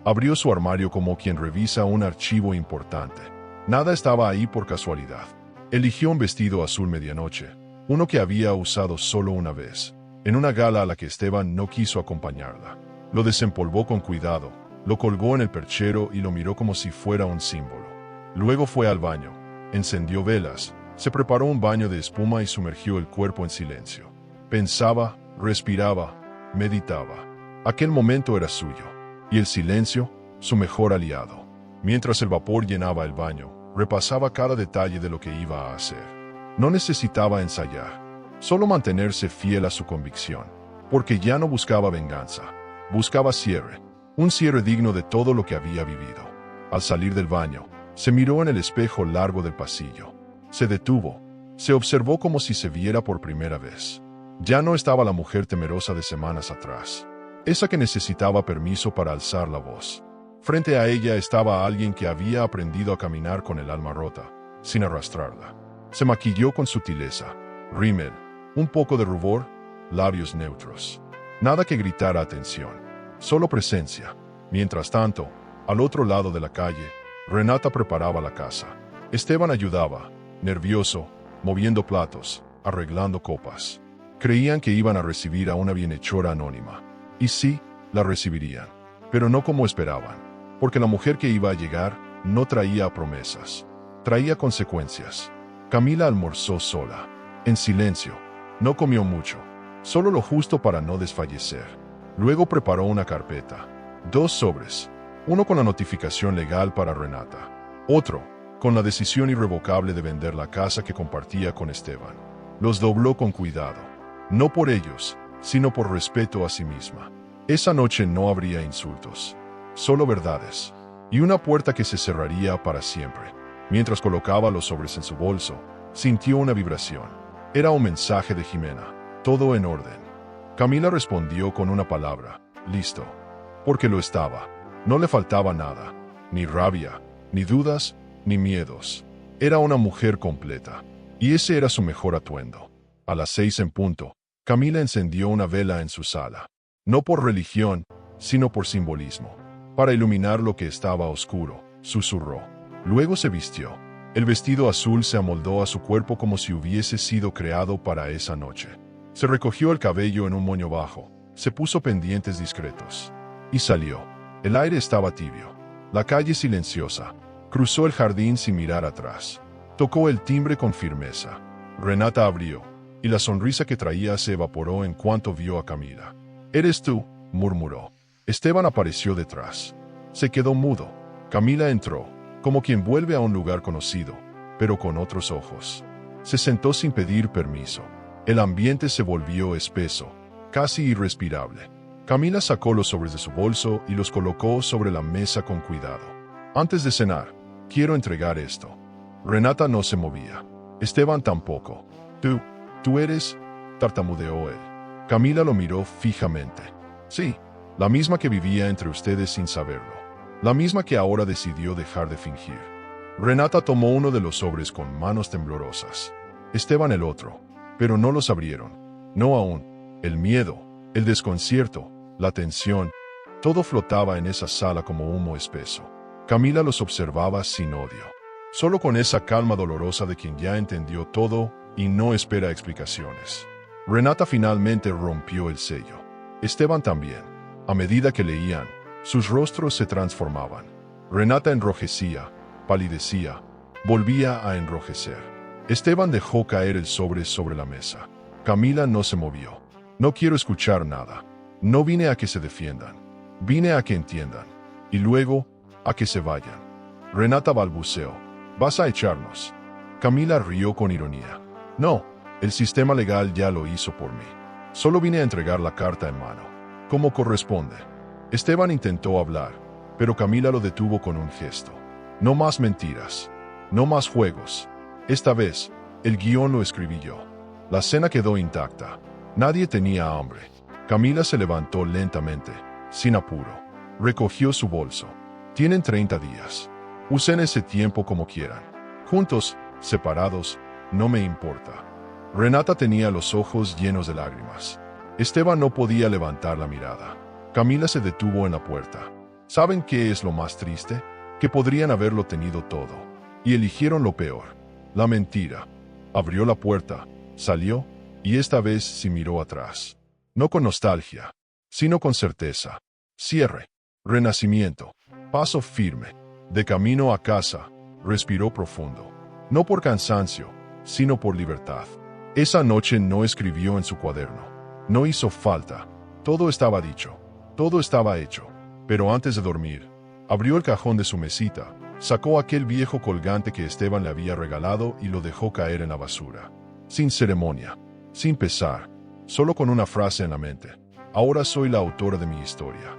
Abrió su armario como quien revisa un archivo importante. Nada estaba ahí por casualidad. Eligió un vestido azul medianoche, uno que había usado solo una vez, en una gala a la que Esteban no quiso acompañarla. Lo desempolvó con cuidado, lo colgó en el perchero y lo miró como si fuera un símbolo. Luego fue al baño, encendió velas, se preparó un baño de espuma y sumergió el cuerpo en silencio. Pensaba, respiraba, meditaba. Aquel momento era suyo, y el silencio, su mejor aliado. Mientras el vapor llenaba el baño, repasaba cada detalle de lo que iba a hacer. No necesitaba ensayar, solo mantenerse fiel a su convicción, porque ya no buscaba venganza, buscaba cierre, un cierre digno de todo lo que había vivido. Al salir del baño, se miró en el espejo largo del pasillo. Se detuvo, se observó como si se viera por primera vez. Ya no estaba la mujer temerosa de semanas atrás, esa que necesitaba permiso para alzar la voz. Frente a ella estaba alguien que había aprendido a caminar con el alma rota, sin arrastrarla. Se maquilló con sutileza, rímel, un poco de rubor, labios neutros. Nada que gritara atención, solo presencia. Mientras tanto, al otro lado de la calle, Renata preparaba la casa. Esteban ayudaba, nervioso, moviendo platos, arreglando copas. Creían que iban a recibir a una bienhechora anónima. Y sí, la recibirían, pero no como esperaban, porque la mujer que iba a llegar no traía promesas, traía consecuencias. Camila almorzó sola, en silencio, no comió mucho, solo lo justo para no desfallecer. Luego preparó una carpeta, 2 sobres, uno con la notificación legal para Renata, otro con la decisión irrevocable de vender la casa que compartía con Esteban. Los dobló con cuidado, no por ellos, sino por respeto a sí misma. Esa noche no habría insultos, solo verdades, y una puerta que se cerraría para siempre. Mientras colocaba los sobres en su bolso, sintió una vibración. Era un mensaje de Jimena, todo en orden. Camila respondió con una palabra: listo. Porque lo estaba. No le faltaba nada, ni rabia, ni dudas, ni miedos. Era una mujer completa, y ese era su mejor atuendo. A las 6 en punto, Camila encendió una vela en su sala, no por religión, sino por simbolismo. Para iluminar lo que estaba oscuro, susurró. Luego se vistió. El vestido azul se amoldó a su cuerpo como si hubiese sido creado para esa noche. Se recogió el cabello en un moño bajo, se puso pendientes discretos. Y salió. El aire estaba tibio. La calle silenciosa. Cruzó el jardín sin mirar atrás. Tocó el timbre con firmeza. Renata abrió, y la sonrisa que traía se evaporó en cuanto vio a Camila. «¿Eres tú?», murmuró. Esteban apareció detrás. Se quedó mudo. Camila entró, como quien vuelve a un lugar conocido, pero con otros ojos. Se sentó sin pedir permiso. El ambiente se volvió espeso, casi irrespirable. Camila sacó los sobres de su bolso y los colocó sobre la mesa con cuidado. Antes de cenar, quiero entregar esto. Renata no se movía. Esteban tampoco. Tú eres, tartamudeó él. Camila lo miró fijamente. Sí, la misma que vivía entre ustedes sin saberlo. La misma que ahora decidió dejar de fingir. Renata tomó uno de los sobres con manos temblorosas. Esteban el otro, pero no los abrieron. No aún. El miedo, el desconcierto, la tensión, todo flotaba en esa sala como humo espeso. Camila los observaba sin odio, solo con esa calma dolorosa de quien ya entendió todo y no espera explicaciones. Renata finalmente rompió el sello. Esteban también. A medida que leían, sus rostros se transformaban. Renata enrojecía, palidecía, volvía a enrojecer. Esteban dejó caer el sobre la mesa. Camila no se movió. No quiero escuchar nada. No vine a que se defiendan. Vine a que entiendan. Y luego, a que se vayan. Renata balbuceó. ¿Vas a echarnos? Camila rió con ironía. No, el sistema legal ya lo hizo por mí. Solo vine a entregar la carta en mano, como corresponde. Esteban intentó hablar, pero Camila lo detuvo con un gesto. No más mentiras. No más juegos. Esta vez, el guión lo escribí yo. La cena quedó intacta. Nadie tenía hambre. Camila se levantó lentamente, sin apuro. Recogió su bolso. Tienen 30 días. Usen ese tiempo como quieran. Juntos, separados, no me importa. Renata tenía los ojos llenos de lágrimas. Esteban no podía levantar la mirada. Camila se detuvo en la puerta. ¿Saben qué es lo más triste? Que podrían haberlo tenido todo. Y eligieron lo peor. La mentira. Abrió la puerta, salió, y esta vez sí miró atrás. No con nostalgia, sino con certeza. Cierre. Renacimiento. Paso firme. De camino a casa, respiró profundo. No por cansancio, sino por libertad. Esa noche no escribió en su cuaderno. No hizo falta. Todo estaba dicho. Todo estaba hecho. Pero antes de dormir, abrió el cajón de su mesita, sacó aquel viejo colgante que Esteban le había regalado y lo dejó caer en la basura. Sin ceremonia, sin pesar, solo con una frase en la mente. Ahora soy la autora de mi historia.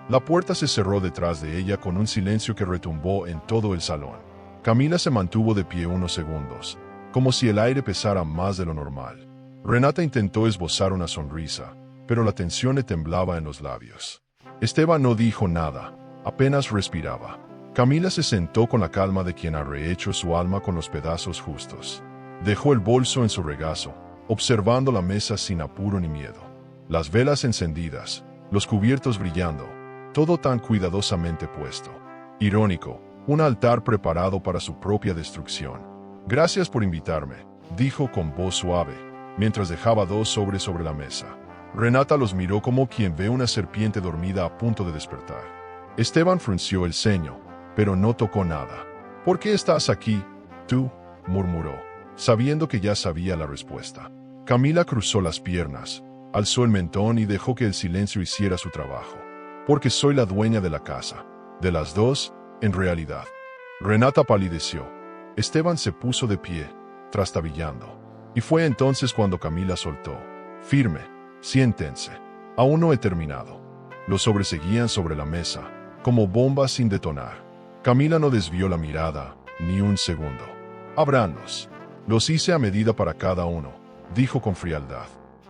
La puerta se cerró detrás de ella con un silencio que retumbó en todo el salón. Camila se mantuvo de pie unos segundos, como si el aire pesara más de lo normal. Renata intentó esbozar una sonrisa, pero la tensión le temblaba en los labios. Esteban no dijo nada, apenas respiraba. Camila se sentó con la calma de quien ha rehecho su alma con los pedazos justos. Dejó el bolso en su regazo, observando la mesa sin apuro ni miedo. Las velas encendidas, los cubiertos brillando, todo tan cuidadosamente puesto. Irónico, un altar preparado para su propia destrucción. Gracias por invitarme, dijo con voz suave, mientras dejaba 2 sobres sobre la mesa. Renata los miró como quien ve una serpiente dormida a punto de despertar. Esteban frunció el ceño, pero no tocó nada. ¿Por qué estás aquí, tú?, murmuró, sabiendo que ya sabía la respuesta. Camila cruzó las piernas, alzó el mentón y dejó que el silencio hiciera su trabajo. Porque soy la dueña de la casa. De las dos, en realidad. Renata palideció. Esteban se puso de pie, trastabillando. Y fue entonces cuando Camila soltó. Firme, siéntense. Aún no he terminado. Los sobres seguían sobre la mesa, como bombas sin detonar. Camila no desvió la mirada, ni un segundo. Ábranlos. Los hice a medida para cada uno, dijo con frialdad.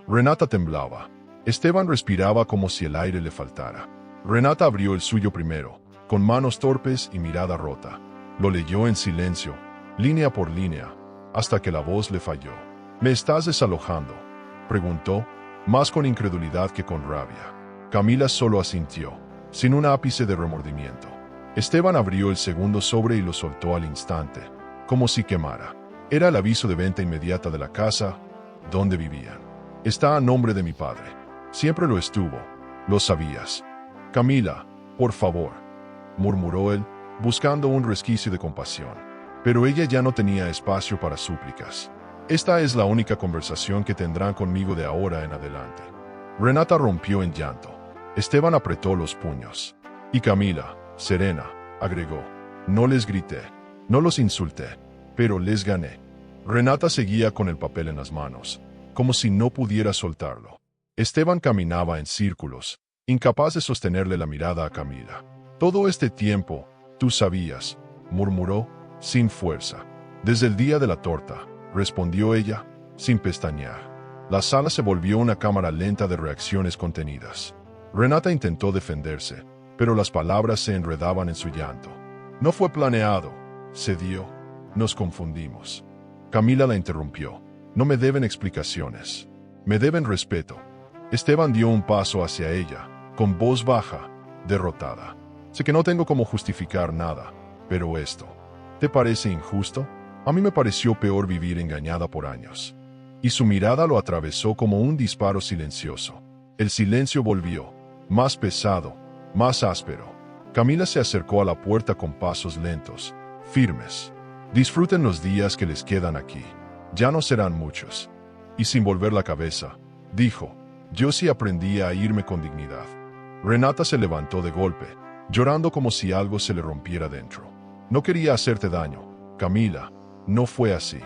Renata temblaba. Esteban respiraba como si el aire le faltara. Renata abrió el suyo primero, con manos torpes y mirada rota. Lo leyó en silencio, línea por línea, hasta que la voz le falló. ¿Me estás desalojando?, preguntó, más con incredulidad que con rabia. Camila solo asintió, sin un ápice de remordimiento. Esteban abrió el segundo sobre y lo soltó al instante, como si quemara. Era el aviso de venta inmediata de la casa donde vivían. Está a nombre de mi padre. Siempre lo estuvo. Lo sabías. Camila, por favor, murmuró él, buscando un resquicio de compasión. Pero ella ya no tenía espacio para súplicas. Esta es la única conversación que tendrán conmigo de ahora en adelante. Renata rompió en llanto. Esteban apretó los puños. Y Camila, serena, agregó, no les grité, no los insulté, pero les gané. Renata seguía con el papel en las manos, como si no pudiera soltarlo. Esteban caminaba en círculos, incapaz de sostenerle la mirada a Camila. Todo este tiempo, tú sabías, murmuró, sin fuerza. Desde el día de la torta, respondió ella, sin pestañear. La sala se volvió una cámara lenta de reacciones contenidas. Renata intentó defenderse, pero las palabras se enredaban en su llanto. No fue planeado, cedió. Nos confundimos. Camila la interrumpió. No me deben explicaciones. Me deben respeto. Esteban dio un paso hacia ella, con voz baja, derrotada. Sé que no tengo cómo justificar nada, pero esto, ¿te parece injusto? A mí me pareció peor vivir engañada por años. Y su mirada lo atravesó como un disparo silencioso. El silencio volvió, más pesado, más áspero. Camila se acercó a la puerta con pasos lentos, firmes. Disfruten los días que les quedan aquí. Ya no serán muchos. Y sin volver la cabeza, dijo, yo sí aprendí a irme con dignidad. Renata se levantó de golpe, llorando como si algo se le rompiera dentro. No quería hacerte daño, Camila. No fue así.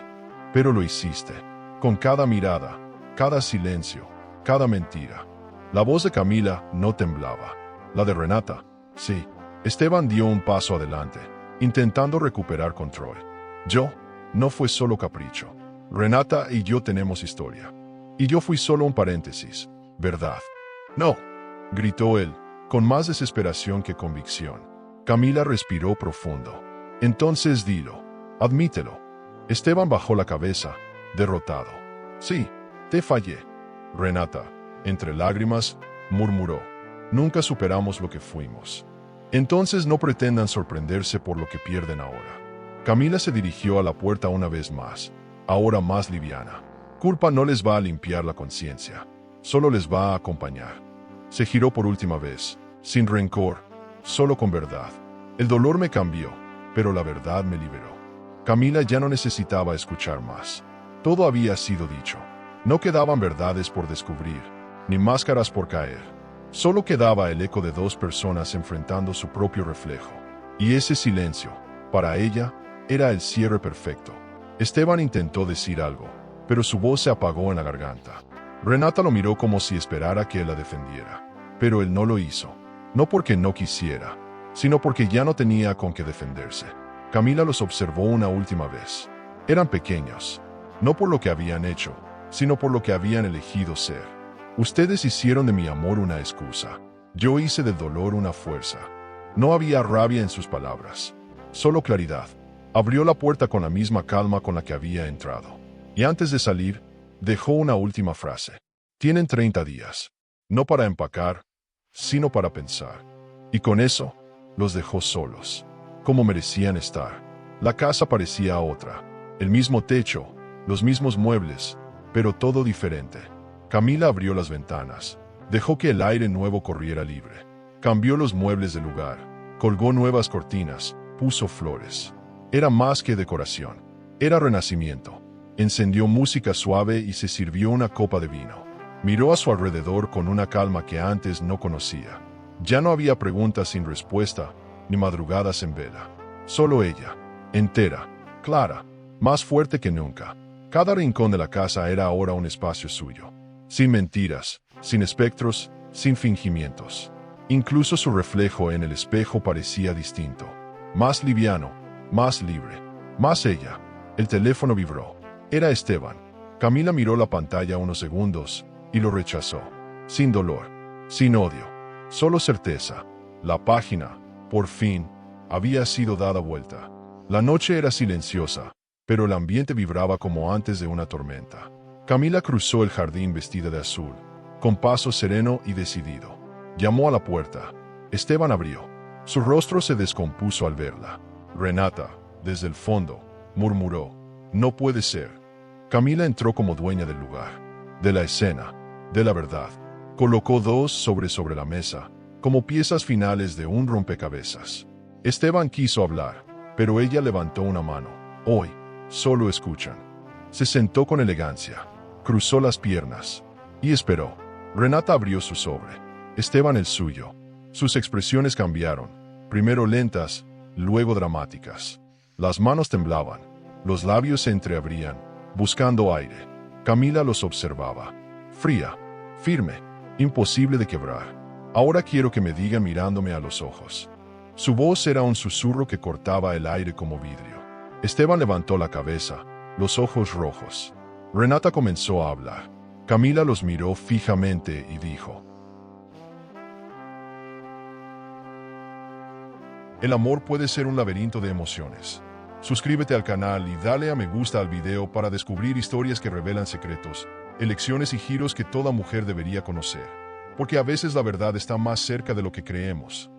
Pero lo hiciste. Con cada mirada, cada silencio, cada mentira. La voz de Camila no temblaba. La de Renata, sí. Esteban dio un paso adelante, intentando recuperar control. No fue solo capricho. Renata y yo tenemos historia. Y yo fui solo un paréntesis, ¿verdad? No, gritó él, con más desesperación que convicción. Camila respiró profundo. Entonces dilo, admítelo. Esteban bajó la cabeza, derrotado. Sí, te fallé. Renata, entre lágrimas, murmuró. Nunca superamos lo que fuimos. Entonces no pretendan sorprenderse por lo que pierden ahora. Camila se dirigió a la puerta una vez más, ahora más liviana. Culpa no les va a limpiar la conciencia, solo les va a acompañar. Se giró por última vez, sin rencor, solo con verdad. El dolor me cambió, pero la verdad me liberó. Camila ya no necesitaba escuchar más. Todo había sido dicho. No quedaban verdades por descubrir, ni máscaras por caer. Solo quedaba el eco de dos personas enfrentando su propio reflejo. Y ese silencio, para ella, era el cierre perfecto. Esteban intentó decir algo, pero su voz se apagó en la garganta. Renata lo miró como si esperara que él la defendiera. Pero él no lo hizo. No porque no quisiera, sino porque ya no tenía con qué defenderse. Camila los observó una última vez. Eran pequeños, no por lo que habían hecho, sino por lo que habían elegido ser. Ustedes hicieron de mi amor una excusa. Yo hice del dolor una fuerza. No había rabia en sus palabras, solo claridad. Abrió la puerta con la misma calma con la que había entrado. Y antes de salir, dejó una última frase. Tienen 30 días, no para empacar, sino para pensar. Y con eso, los dejó solos, como merecían estar. La casa parecía otra, el mismo techo, los mismos muebles, pero todo diferente. Camila abrió las ventanas, dejó que el aire nuevo corriera libre. Cambió los muebles de lugar, colgó nuevas cortinas, puso flores. Era más que decoración, era renacimiento. Encendió música suave y se sirvió una copa de vino. Miró a su alrededor con una calma que antes no conocía. Ya no había preguntas sin respuesta, ni madrugadas en vela. Solo ella, entera, clara, más fuerte que nunca. Cada rincón de la casa era ahora un espacio suyo. Sin mentiras, sin espectros, sin fingimientos. Incluso su reflejo en el espejo parecía distinto. Más liviano, más libre, más ella. El teléfono vibró. Era Esteban. Camila miró la pantalla unos segundos y lo rechazó. Sin dolor, sin odio, solo certeza. La página, por fin, había sido dada vuelta. La noche era silenciosa, pero el ambiente vibraba como antes de una tormenta. Camila cruzó el jardín vestida de azul, con paso sereno y decidido. Llamó a la puerta. Esteban abrió. Su rostro se descompuso al verla. Renata, desde el fondo, murmuró. No puede ser. Camila entró como dueña del lugar, de la escena, de la verdad. Colocó dos sobre la mesa, como piezas finales de un rompecabezas. Esteban quiso hablar, pero ella levantó una mano. Hoy, solo escuchan. Se sentó con elegancia, cruzó las piernas y esperó. Renata abrió su sobre, Esteban el suyo. Sus expresiones cambiaron, primero lentas, luego dramáticas. Las manos temblaban, los labios se entreabrían, buscando aire. Camila los observaba. Fría, firme, imposible de quebrar. Ahora quiero que me digan mirándome a los ojos. Su voz era un susurro que cortaba el aire como vidrio. Esteban levantó la cabeza, los ojos rojos. Renata comenzó a hablar. Camila los miró fijamente y dijo: el amor puede ser un laberinto de emociones. Suscríbete al canal y dale a me gusta al video para descubrir historias que revelan secretos, elecciones y giros que toda mujer debería conocer. Porque a veces la verdad está más cerca de lo que creemos.